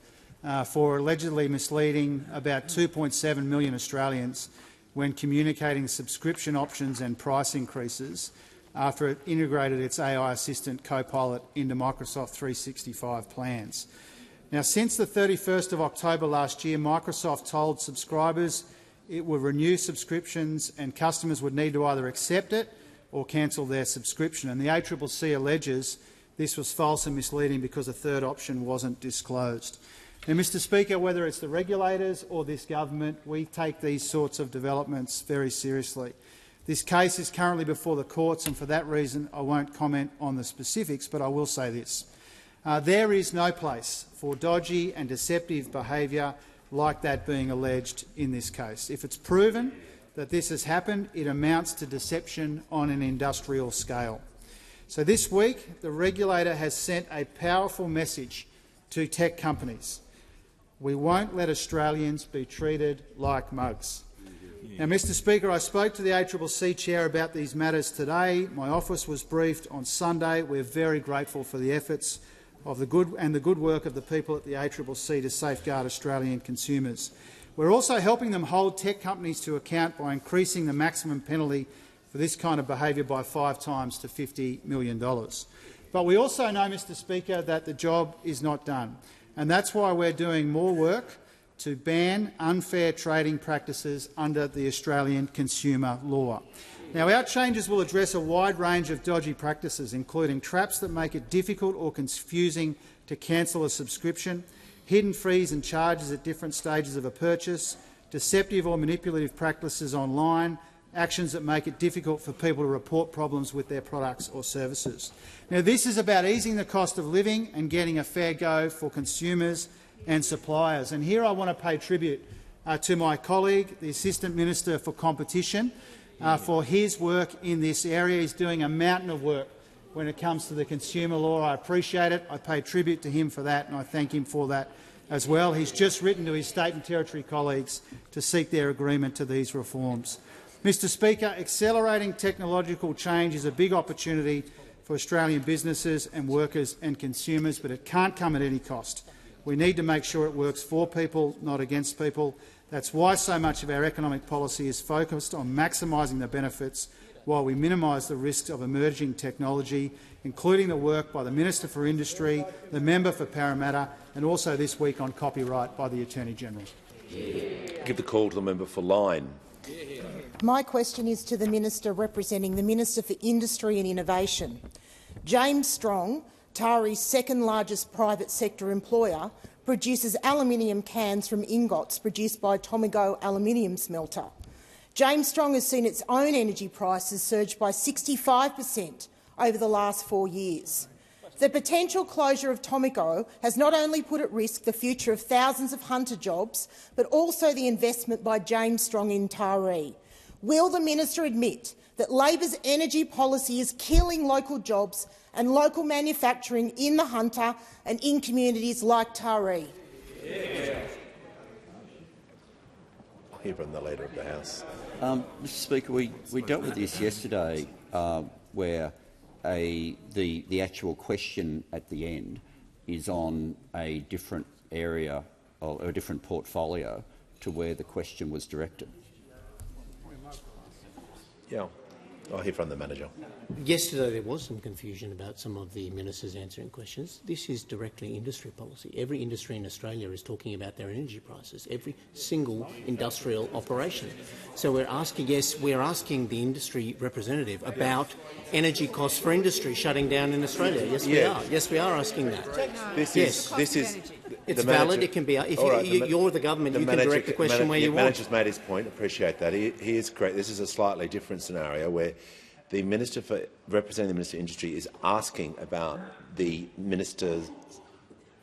for allegedly misleading about 2.7 million Australians when communicating subscription options and price increases after it integrated its AI assistant Copilot into Microsoft 365 plans. Now, since the 31st of October last year, Microsoft told subscribers it would renew subscriptions and customers would need to either accept it or cancel their subscription. And the ACCC alleges this was false and misleading because a third option wasn't disclosed. Now, Mr Speaker, whether it's the regulators or this government, we take these sorts of developments very seriously. This case is currently before the courts, and for that reason I won't comment on the specifics, but I will say this. There is no place for dodgy and deceptive behaviour like that being alleged in this case. If it's proven that this has happened, it amounts to deception on an industrial scale. So this week, the regulator has sent a powerful message to tech companies. We won't let Australians be treated like mugs. Now, Mr Speaker, I spoke to the ACCC chair about these matters today. My office was briefed on Sunday. We're very grateful for the efforts of the good work of the people at the ACCC to safeguard Australian consumers. We're also helping them hold tech companies to account by increasing the maximum penalty for this kind of behaviour by 5 times to $50 million. But we also know, Mr Speaker, that the job is not done, and that's why we're doing more work to ban unfair trading practices under the Australian consumer law. Now, our changes will address a wide range of dodgy practices, including traps that make it difficult or confusing to cancel a subscription, hidden fees and charges at different stages of a purchase, deceptive or manipulative practices online, actions that make it difficult for people to report problems with their products or services. Now, this is about easing the cost of living and getting a fair go for consumers and suppliers. And here I want to pay tribute to my colleague, the Assistant Minister for Competition, for his work in this area. He's doing a mountain of work when it comes to the consumer law. I appreciate it. I pay tribute to him for that, and I thank him for that as well. He's just written to his state and territory colleagues to seek their agreement to these reforms. Mr Speaker, accelerating technological change is a big opportunity for Australian businesses and workers and consumers, but it can't come at any cost. We need to make sure it works for people, not against people. That's why so much of our economic policy is focused on maximising the benefits while we minimise the risks of emerging technology, including the work by the Minister for Industry, the member for Parramatta, and also this week on copyright by the Attorney-General. Give the call to the member for Lyne. My question is to the Minister representing the Minister for Industry and Innovation. James Strong, Tari's second largest private sector employer, produces aluminium cans from ingots produced by Tomago Aluminium Smelter. James Strong has seen its own energy prices surge by 65% over the last 4 years. The potential closure of Tomago has not only put at risk the future of thousands of Hunter jobs, but also the investment by James Strong in Taree. Will the minister admit that Labor's energy policy is killing local jobs and local manufacturing in the Hunter and in communities like Taree? I'll hear from the Leader of the House. Mr Speaker, we dealt with this yesterday, where the actual question at the end is on a different area or a different portfolio to where the question was directed. Yeah. I'll hear from the manager. Yesterday there was some confusion about some of the ministers answering questions. This is directly industry policy. Every industry in Australia is talking about their energy prices, every single industrial operation. So we're asking the industry representative about energy costs for industry shutting down in Australia. Yes, we are. Yes, we are asking that. This is it's valid. It can be. If you're the government, you can direct the question where you want. The manager's made his point. Appreciate that. He is correct. This is a slightly different scenario where the minister representing the Minister for Industry is asking about the Minister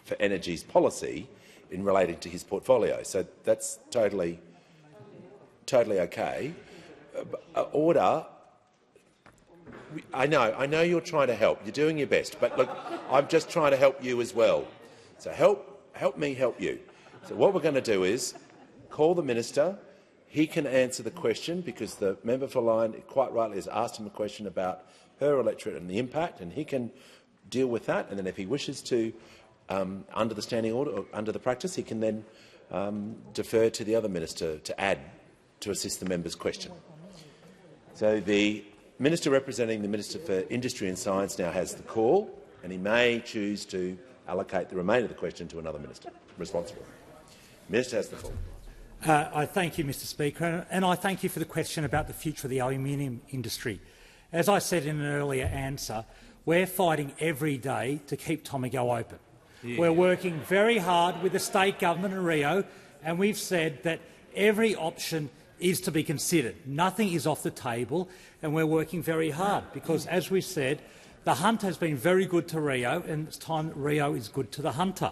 for Energy's policy in relating to his portfolio. So that's totally okay. Order. I know you're trying to help. You're doing your best, but look, I'm just trying to help you as well. So help me help you. So what we're going to do is call the minister. He can answer the question because the member for Lyne quite rightly has asked him a question about her electorate and the impact, and he can deal with that. And then if he wishes to, under the standing order or under the practice, he can then defer to the other minister to add to assist the member's question. So the minister representing the Minister for Industry and Science now has the call, and he may choose to allocate the remainder of the question to another minister responsible. Minister has the call. I thank you, Mr Speaker, and I thank you for the question about the future of the aluminium industry. As I said in an earlier answer, we're fighting every day to keep Tomago open. Yeah. We're working very hard with the state government in Rio, and we've said that every option is to be considered. Nothing is off the table, and we're working very hard because, as we said, the hunt has been very good to Rio, and it's time that Rio is good to the hunter.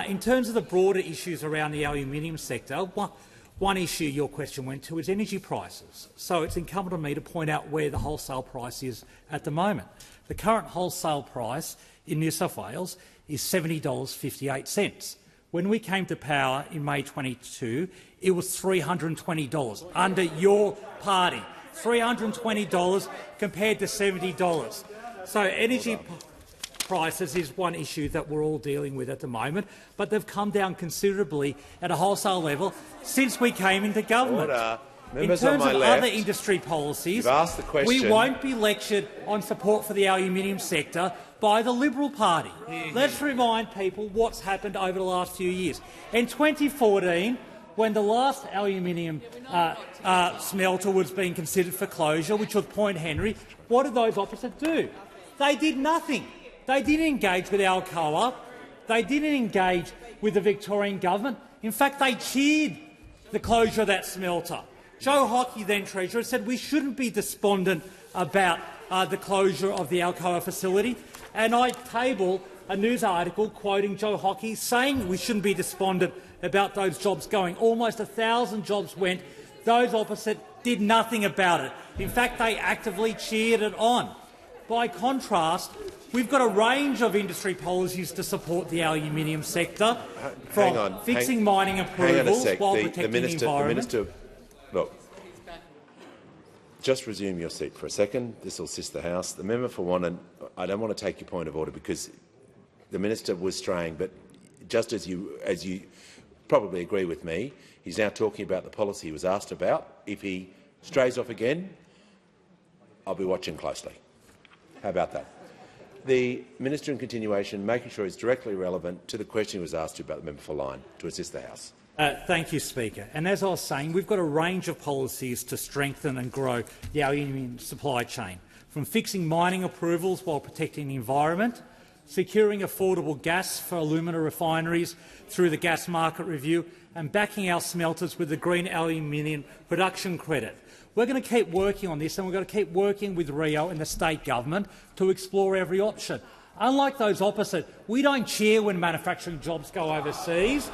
In terms of the broader issues around the aluminium sector, one issue your question went to is energy prices. So it's incumbent on me to point out where the wholesale price is at the moment. The current wholesale price in New South Wales is $70.58. When we came to power in May 2022, it was $320 under your party. $320 compared to $70. So energy prices is one issue that we're all dealing with at the moment, but they've come down considerably at a wholesale level since we came into government. In terms of other industry policies, we won't be lectured on support for the aluminium sector by the Liberal Party. Let's remind people what's happened over the last few years. In 2014, when the last aluminium smelter was being considered for closure, which was Point Henry, what did those opposite do? They did nothing. They didn't engage with Alcoa. They didn't engage with the Victorian government. In fact, they cheered the closure of that smelter. Joe Hockey, then Treasurer, said we shouldn't be despondent about the closure of the Alcoa facility, and I table a news article quoting Joe Hockey saying we shouldn't be despondent about those jobs going. Almost 1,000 jobs went. Those opposite did nothing about it. In fact, they actively cheered it on. By contrast, we've got a range of industry policies to support the aluminium sector, from fixing mining approvals while protecting the environment. Look, just resume your seat for a second. This will assist the House. The member for Wannon, I don't want to take your point of order because the minister was straying, but just as you probably agree with me, he's now talking about the policy he was asked about. If he strays off again, I'll be watching closely. How about that? The minister, in continuation, making sure he's directly relevant to the question he was asked about the member for Lyne to assist the House. Thank you, Speaker. And as I was saying, we've got a range of policies to strengthen and grow the aluminium supply chain, from fixing mining approvals while protecting the environment, securing affordable gas for alumina refineries through the gas market review, and backing our smelters with the green aluminium production credit. We're going to keep working on this, and we're going to keep working with Rio and the state government to explore every option. Unlike those opposite, we don't cheer when manufacturing jobs go overseas.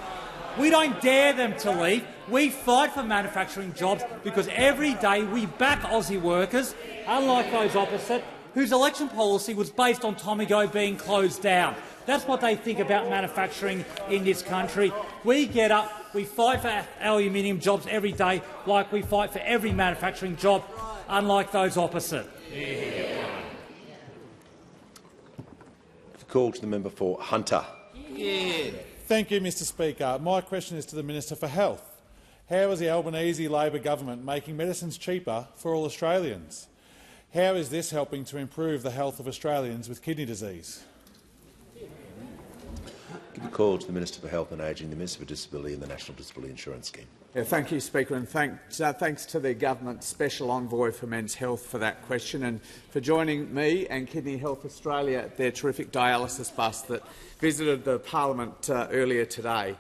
We don't dare them to leave. We fight for manufacturing jobs because every day we back Aussie workers, unlike those opposite, whose election policy was based on Tomago being closed down. That's what they think about manufacturing in this country. We get up, we fight for aluminium jobs every day like we fight for every manufacturing job, unlike those opposite. Call to the member for Hunter. Thank you, Mr Speaker. My question is to the Minister for Health. How is the Albanese Labor government making medicines cheaper for all Australians? How is this helping to improve the health of Australians with kidney disease? Give a call to the Minister for Health and Ageing, the Minister for Disability and the National Disability Insurance Scheme. Thank you, Speaker, and thanks to the Government Special Envoy for Men's Health for that question and for joining me and Kidney Health Australia at their terrific dialysis bus that visited the Parliament earlier today.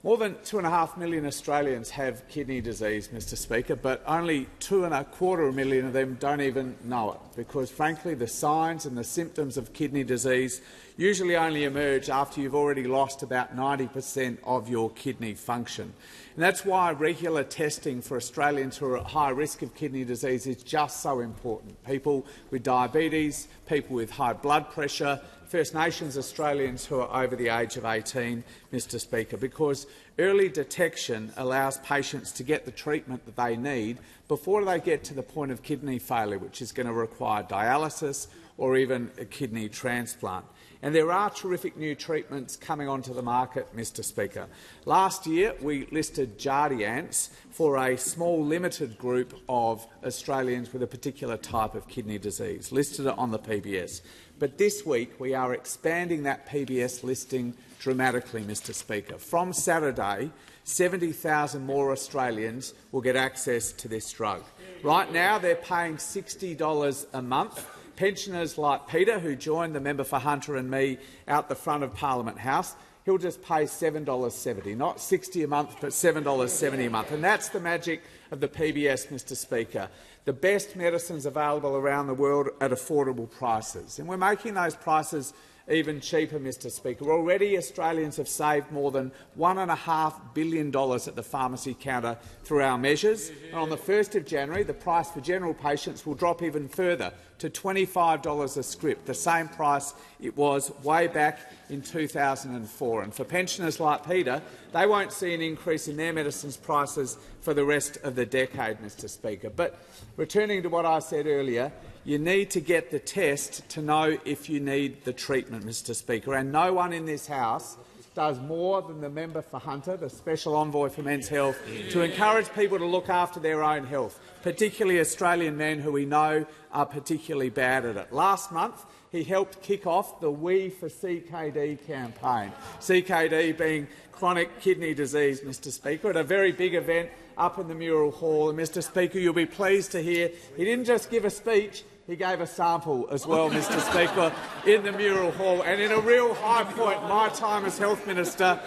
More than 2.5 million Australians have kidney disease, Mr Speaker, but only 2.25 million of them don't even know it, because, frankly, the signs and the symptoms of kidney disease usually only emerge after you've already lost about 90% of your kidney function. And that's why regular testing for Australians who are at high risk of kidney disease is just so important. People with diabetes, people with high blood pressure, First Nations Australians who are over the age of 18, Mr Speaker, because early detection allows patients to get the treatment that they need before they get to the point of kidney failure, which is going to require dialysis or even a kidney transplant. And there are terrific new treatments coming onto the market, Mr Speaker. Last year we listed Jardiance for a small limited group of Australians with a particular type of kidney disease, listed it on the PBS. But this week we are expanding that PBS listing dramatically, Mr Speaker. From Saturday, 70,000 more Australians will get access to this drug. Right now they're paying $60 a month. Pensioners like Peter, who joined the member for Hunter and me out the front of Parliament House, he'll just pay $7.70, not $60 a month, but $7.70 a month. And that's the magic of the PBS, Mr Speaker. The best medicines available around the world at affordable prices. And we're making those prices even cheaper, Mr Speaker. Already Australians have saved more than $1.5 billion at the pharmacy counter through our measures. And on the 1st of January, the price for general patients will drop even further to $25 a script, the same price it was way back in 2004. And for pensioners like Peter, they won't see an increase in their medicines prices for the rest of the decade, Mr Speaker. But returning to what I said earlier, you need to get the test to know if you need the treatment, Mr Speaker, and no one in this House does more than the member for Hunter, the Special Envoy for Men's Health, to encourage people to look after their own health, particularly Australian men who we know are particularly bad at it. Last month, he helped kick off the We for CKD campaign, CKD being chronic kidney disease, Mr Speaker, at a very big event up in the Mural Hall. And, Mr Speaker, you'll be pleased to hear he didn't just give a speech, he gave a sample as well, Mr Speaker, in the Mural Hall. And in a real high point, my time as Health Minister,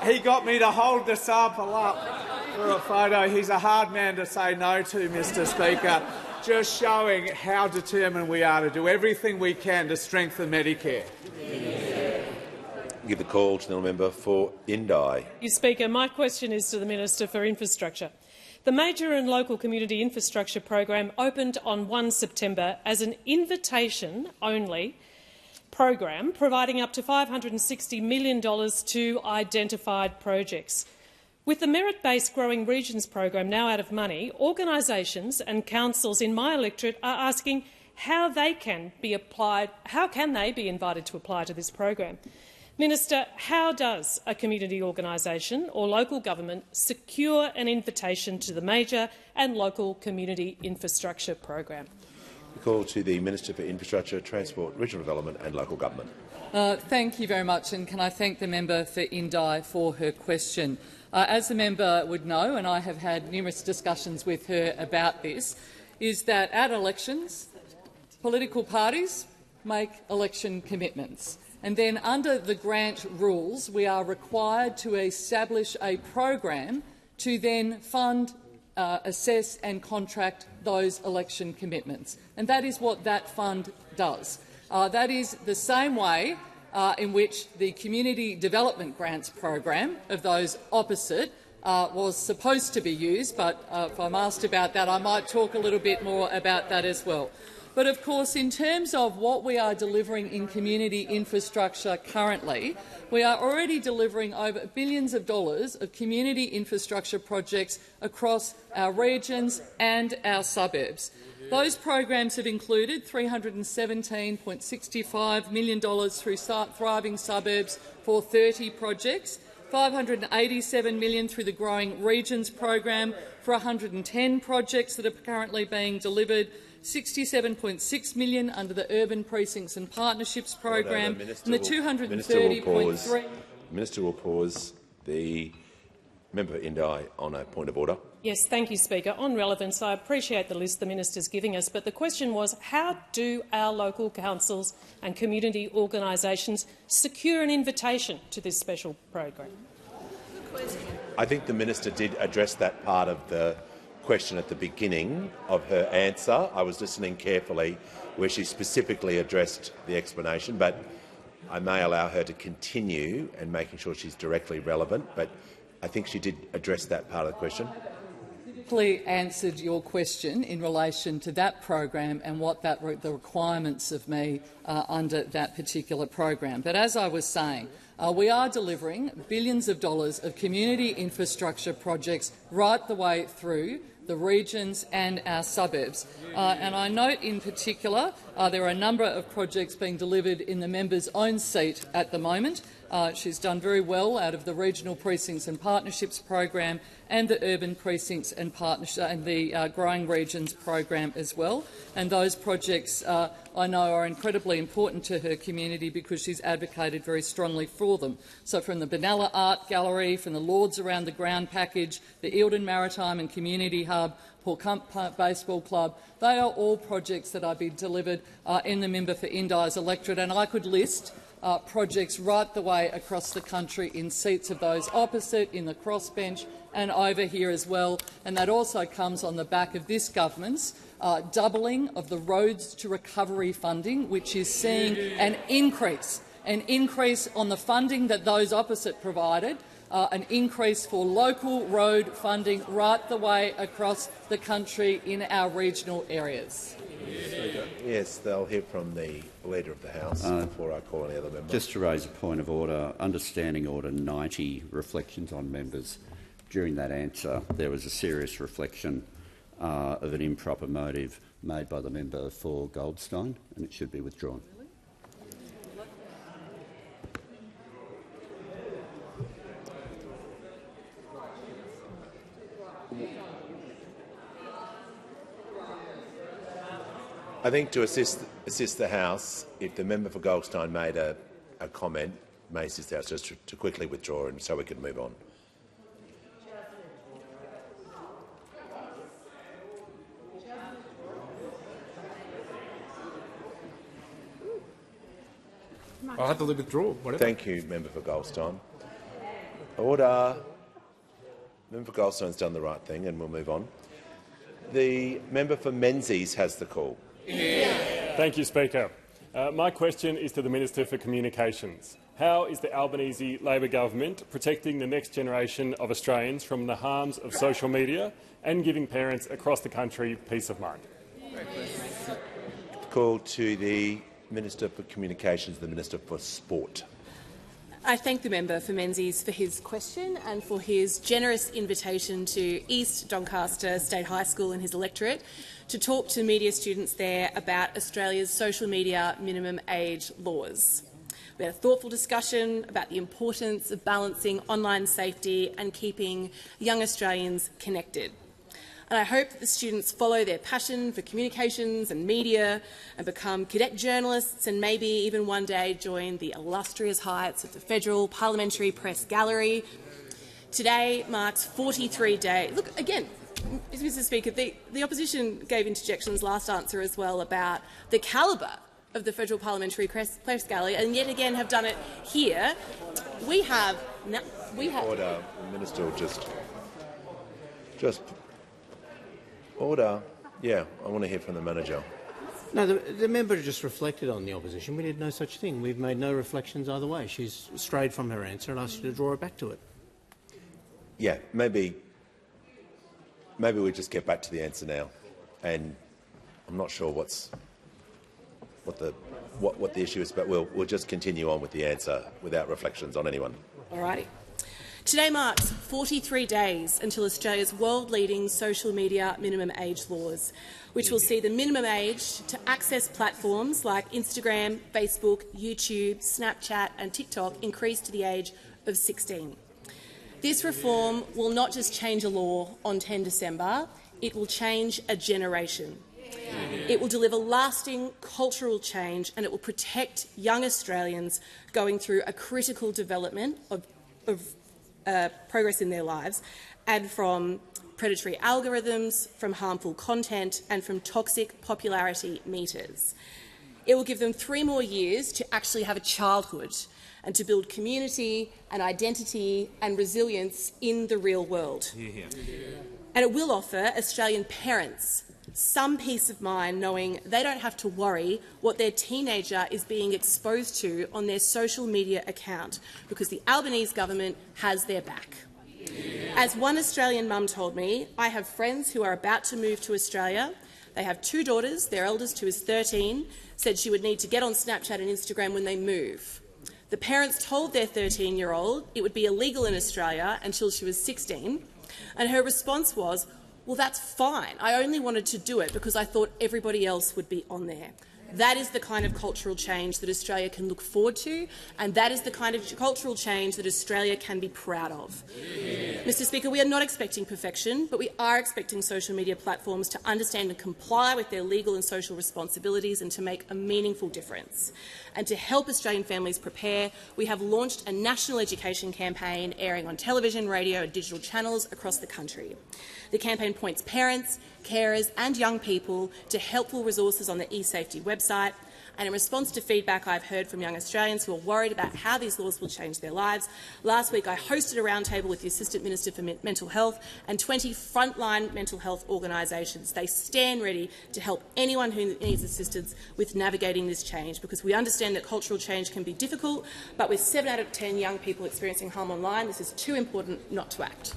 he got me to hold the sample up for a photo. He's a hard man to say no to, Mr Speaker, just showing how determined we are to do everything we can to strengthen Medicare. Give the call to the member for Indi. Speaker, my question is to the Minister for Infrastructure. The Major and Local Community Infrastructure Program opened on 1 September as an invitation-only program, providing up to $560 million to identified projects. With the merit-based Growing Regions program now out of money, organisations and councils in my electorate are asking how they can be invited to apply to this program. Minister, how does a community organisation or local government secure an invitation to the Major and Local Community Infrastructure Program? The call to the Minister for Infrastructure, Transport, Regional Development and Local Government. Thank you very much, and can I thank the member for Indi for her question. As the member would know, and I have had numerous discussions with her about this, is that at elections, political parties make election commitments. And then under the grant rules, we are required to establish a program to then fund, assess and contract those election commitments. And that is what that fund does. That is the same way in which the Community Development Grants program of those opposite was supposed to be used, but if I'm asked about that, I might talk a little bit more about that as well. But of course, in terms of what we are delivering in community infrastructure currently, we are already delivering over billions of dollars of community infrastructure projects across our regions and our suburbs. Those programs have included $317.65 million through Thriving Suburbs for 30 projects, $587 million through the Growing Regions program for 110 projects that are currently being delivered, $67.6 million under the Urban Precincts and Partnerships program, and the $230.3. Minister will pause. The member for Indi on a point of order. Yes, thank you, Speaker. On relevance, I appreciate the list the minister's giving us, but the question was, how do our local councils and community organisations secure an invitation to this special program? I think the minister did address that part of the question at the beginning of her answer. I was listening carefully where she specifically addressed the explanation, but I may allow her to continue and making sure she's directly relevant. But I think she did address that part of the question. Answered your question in relation to that program and what the requirements of me under that particular program. But as I was saying, we are delivering billions of dollars of community infrastructure projects right the way through the regions and our suburbs. And I note in particular there are a number of projects being delivered in the member's own seat at the moment. She's done very well out of the Regional Precincts and Partnerships program and the Urban Precincts and the Growing Regions program as well. And those projects I know are incredibly important to her community because she's advocated very strongly for them. So from the Benalla Art Gallery, from the Lords Around the Ground package, the Eildon Maritime and Community Hub, Port Cump Baseball Club, they are all projects that are being delivered in the member for Indi's electorate. And I could list projects right the way across the country in seats of those opposite, in the crossbench and over here as well. And that also comes on the back of this government's doubling of the Roads to Recovery funding, which is seeing an increase on the funding that those opposite provided, an increase for local road funding right the way across the country in our regional areas. Yes, they'll hear from the Leader of the House before I call any other member. Just to raise a point of order, understanding Order 90, reflections on members. During that answer, there was a serious reflection of an improper motive made by the member for Goldstein, and it should be withdrawn. I think to assist the House, if the member for Goldstein made a comment, may assist the House just to quickly withdraw and so we can move on. I'll have to withdraw. Whatever. Thank you, member for Goldstein. Order. Member for Goldstein's done the right thing and we'll move on. The member for Menzies has the call. Thank you, Speaker. My question is to the Minister for Communications. How is the Albanese Labor government protecting the next generation of Australians from the harms of social media and giving parents across the country peace of mind? Call to the Minister for Communications, the Minister for Sport. I thank the member for Menzies for his question and for his generous invitation to East Doncaster State High School and his electorate to talk to media students there about Australia's social media minimum age laws. We had a thoughtful discussion about the importance of balancing online safety and keeping young Australians connected. And I hope that the students follow their passion for communications and media and become cadet journalists and maybe even one day join the illustrious heights of the Federal Parliamentary Press Gallery. Today marks 43 days. Look, again, Mr Speaker, the opposition gave interjections last answer as well about the calibre of the Federal Parliamentary Press Gallery and yet again have done it here. We have... Order. The Minister will just... Order. Yeah, I want to hear from the manager. No, the member just reflected on the opposition. We did no such thing. We've made no reflections either way. She's strayed from her answer and asked you to draw her back to it. Yeah, maybe we just get back to the answer now. And I'm not sure what the issue is, but we'll just continue on with the answer without reflections on anyone. All righty. Today marks 43 days until Australia's world-leading social media minimum age laws, which will see the minimum age to access platforms like Instagram, Facebook, YouTube, Snapchat and TikTok increased to the age of 16. This reform will not just change a law on 10 December, it will change a generation. It will deliver lasting cultural change, and it will protect young Australians going through a critical development of progress in their lives, and from predatory algorithms, from harmful content and from toxic popularity meters. It will give them 3 more years to actually have a childhood and to build community and identity and resilience in the real world. And it will offer Australian parents some peace of mind knowing they don't have to worry what their teenager is being exposed to on their social media account, because the Albanese government has their back. As one Australian mum told me, I have friends who are about to move to Australia. They have 2 daughters. Their eldest, who is 13, said she would need to get on Snapchat and Instagram when they move. The parents told their 13-year-old it would be illegal in Australia until she was 16, and her response was, "Well, that's fine. I only wanted to do it because I thought everybody else would be on there." That is the kind of cultural change that Australia can look forward to, and that is the kind of cultural change that Australia can be proud of. Mr Speaker, we are not expecting perfection, but we are expecting social media platforms to understand and comply with their legal and social responsibilities and to make a meaningful difference. And to help Australian families prepare, we have launched a national education campaign airing on television, radio and digital channels across the country. The campaign points parents, carers and young people to helpful resources on the eSafety website, and in response to feedback I've heard from young Australians who are worried about how these laws will change their lives, last week I hosted a roundtable with the Assistant Minister for Mental Health and 20 frontline mental health organisations. They stand ready to help anyone who needs assistance with navigating this change, because we understand that cultural change can be difficult, but with 7 out of 10 young people experiencing harm online, this is too important not to act.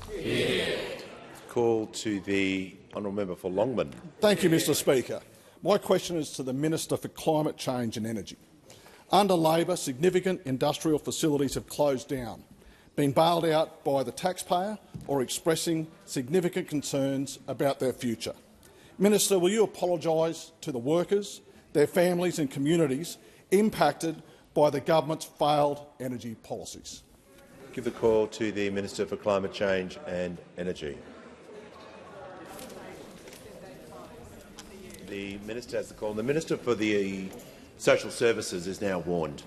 Call to the honourable member for Longman. Thank you, Mr Speaker. My question is to the Minister for Climate Change and Energy. Under Labor, significant industrial facilities have closed down, been bailed out by the taxpayer or expressing significant concerns about their future. Minister, will you apologise to the workers, their families and communities impacted by the government's failed energy policies? Give the call to the Minister for Climate Change and Energy. The Minister has the call. The Minister for the Social Services is now warned.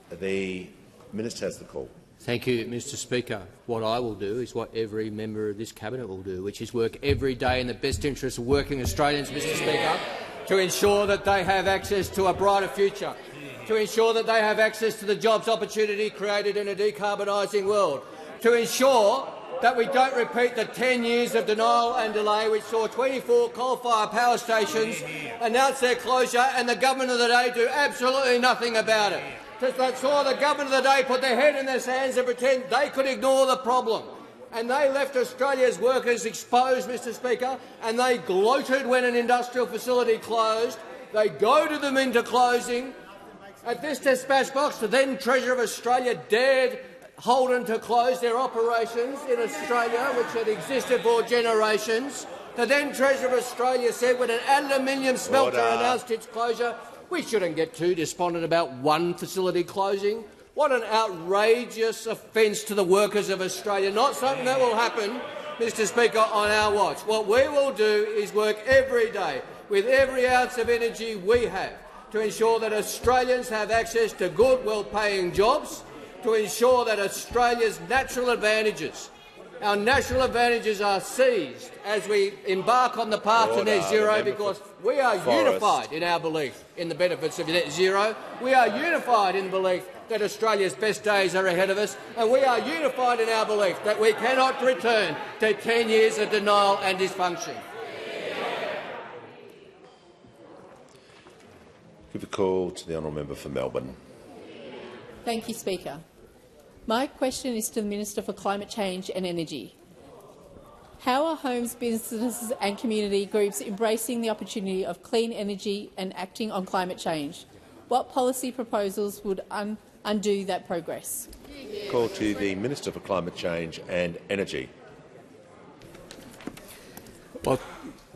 The Minister has the call. Thank you, Mr Speaker. What I will do is what every member of this cabinet will do, which is work every day in the best interest of working Australians, Mr Speaker, to ensure that they have access to a brighter future, to ensure that they have access to the jobs opportunity created in a decarbonising world, to ensure that we don't repeat the 10 years of denial and delay which saw 24 coal-fired power stations announce their closure and the government of the day do absolutely nothing about it. That saw the government of the day put their head in their hands and pretend they could ignore the problem. And they left Australia's workers exposed, Mr Speaker, and they gloated when an industrial facility closed. They goaded them into closing. At this dispatch box, the then Treasurer of Australia dared Holden to close their operations in Australia, which had existed for generations. The then Treasurer of Australia said when an aluminium smelter announced its closure, we shouldn't get too despondent about one facility closing. What an outrageous offence to the workers of Australia. Not something that will happen, Mr Speaker, on our watch. What we will do is work every day with every ounce of energy we have to ensure that Australians have access to good, well-paying jobs, to ensure that Australia's natural advantages, our national advantages, are seized as we embark on the path to net zero, because we are unified in our belief in the benefits of net zero. We are unified in the belief that Australia's best days are ahead of us, and we are unified in our belief that we cannot return to 10 years of denial and dysfunction. Give the call to the honourable member for Melbourne. Thank you, Speaker. My question is to the Minister for Climate Change and Energy. How are homes, businesses and community groups embracing the opportunity of clean energy and acting on climate change? What policy proposals would undo that progress? Call to the Minister for Climate Change and Energy. Well,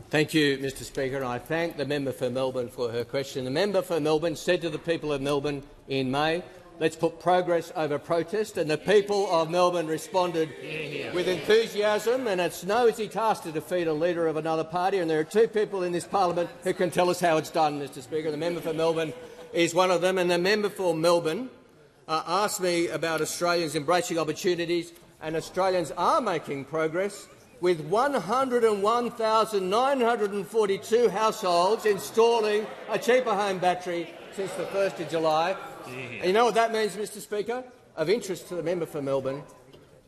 thank you, Mr Speaker, and I thank the member for Melbourne for her question. The member for Melbourne said to the people of Melbourne in May Let's put progress over protest, and the people of Melbourne responded with enthusiasm, and it's no easy task to defeat a leader of another party, and there are two people in this parliament who can tell us how it's done, Mr Speaker. The member for Melbourne is one of them, and the member for Melbourne asked me about Australians embracing opportunities, and Australians are making progress, with 101,942 households installing a cheaper home battery since the 1st of July. And you know what that means, Mr Speaker? Of interest to the member for Melbourne,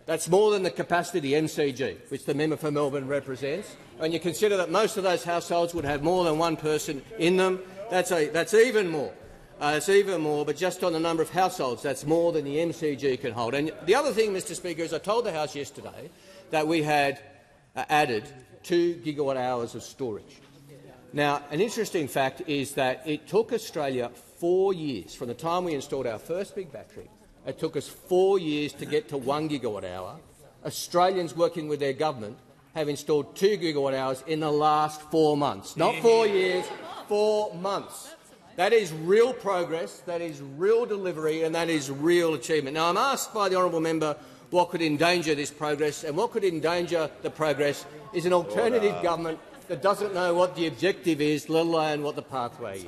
that's more than the capacity of the MCG, which the member for Melbourne represents. When you consider that most of those households would have more than one person in them, that's even more. It's even more, but just on the number of households, that's more than the MCG can hold. And the other thing, Mr Speaker, is I told the House yesterday that we had added 2 gigawatt-hours of storage. Now, an interesting fact is that it took Australia 4 years, from the time we installed our first big battery, it took us 4 years to get to 1 gigawatt-hour. Australians working with their government have installed 2 gigawatt-hours in the last 4 months. Not 4 years, 4 months. That is real progress, that is real delivery, and that is real achievement. Now, I'm asked by the honourable member what could endanger this progress, and what could endanger the progress is an alternative government that doesn't know what the objective is, let alone what the pathway is.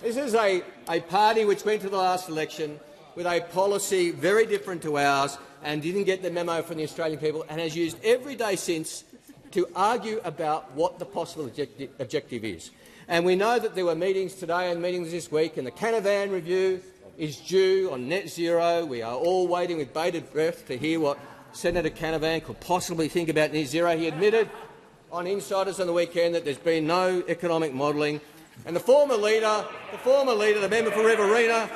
This is a party which went to the last election with a policy very different to ours and didn't get the memo from the Australian people, and has used every day since to argue about what the possible objective is. And we know that there were meetings today and meetings this week, and the Canavan review is due on net zero. We are all waiting with bated breath to hear what Senator Canavan could possibly think about net zero. He admitted on Insiders on the weekend that there's been no economic modelling. And the former leader, the member for Riverina,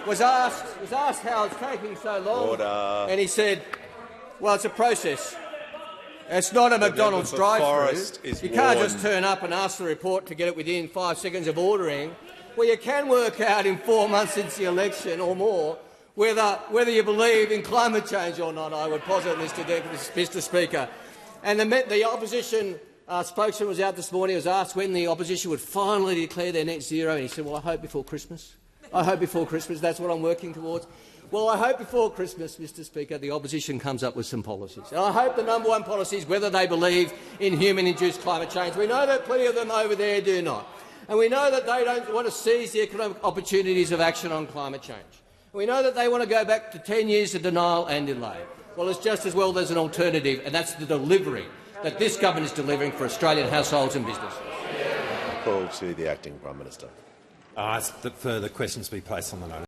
was asked how it's taking so long. Order. And he said, well, it's a process. It's not a McDonald's drive-through. You can't just turn up and ask for the report to get it within 5 seconds of ordering. Well, you can work out in 4 months since the election or more whether you believe in climate change or not, I would posit, Mr Speaker. And the opposition spokesman was out this morning. He was asked when the opposition would finally declare their net zero, and he said, well, I hope before Christmas. I hope before Christmas. That's what I'm working towards. Well, I hope before Christmas, Mr Speaker, the opposition comes up with some policies. And I hope the number one policy is whether they believe in human-induced climate change. We know that plenty of them over there do not. And we know that they don't want to seize the economic opportunities of action on climate change. And we know that they want to go back to 10 years of denial and delay. Well, it's just as well there's an alternative, and that's the delivery that this government is delivering for Australian households and businesses. Call to the Acting Prime Minister. I ask that further questions be placed on the notice.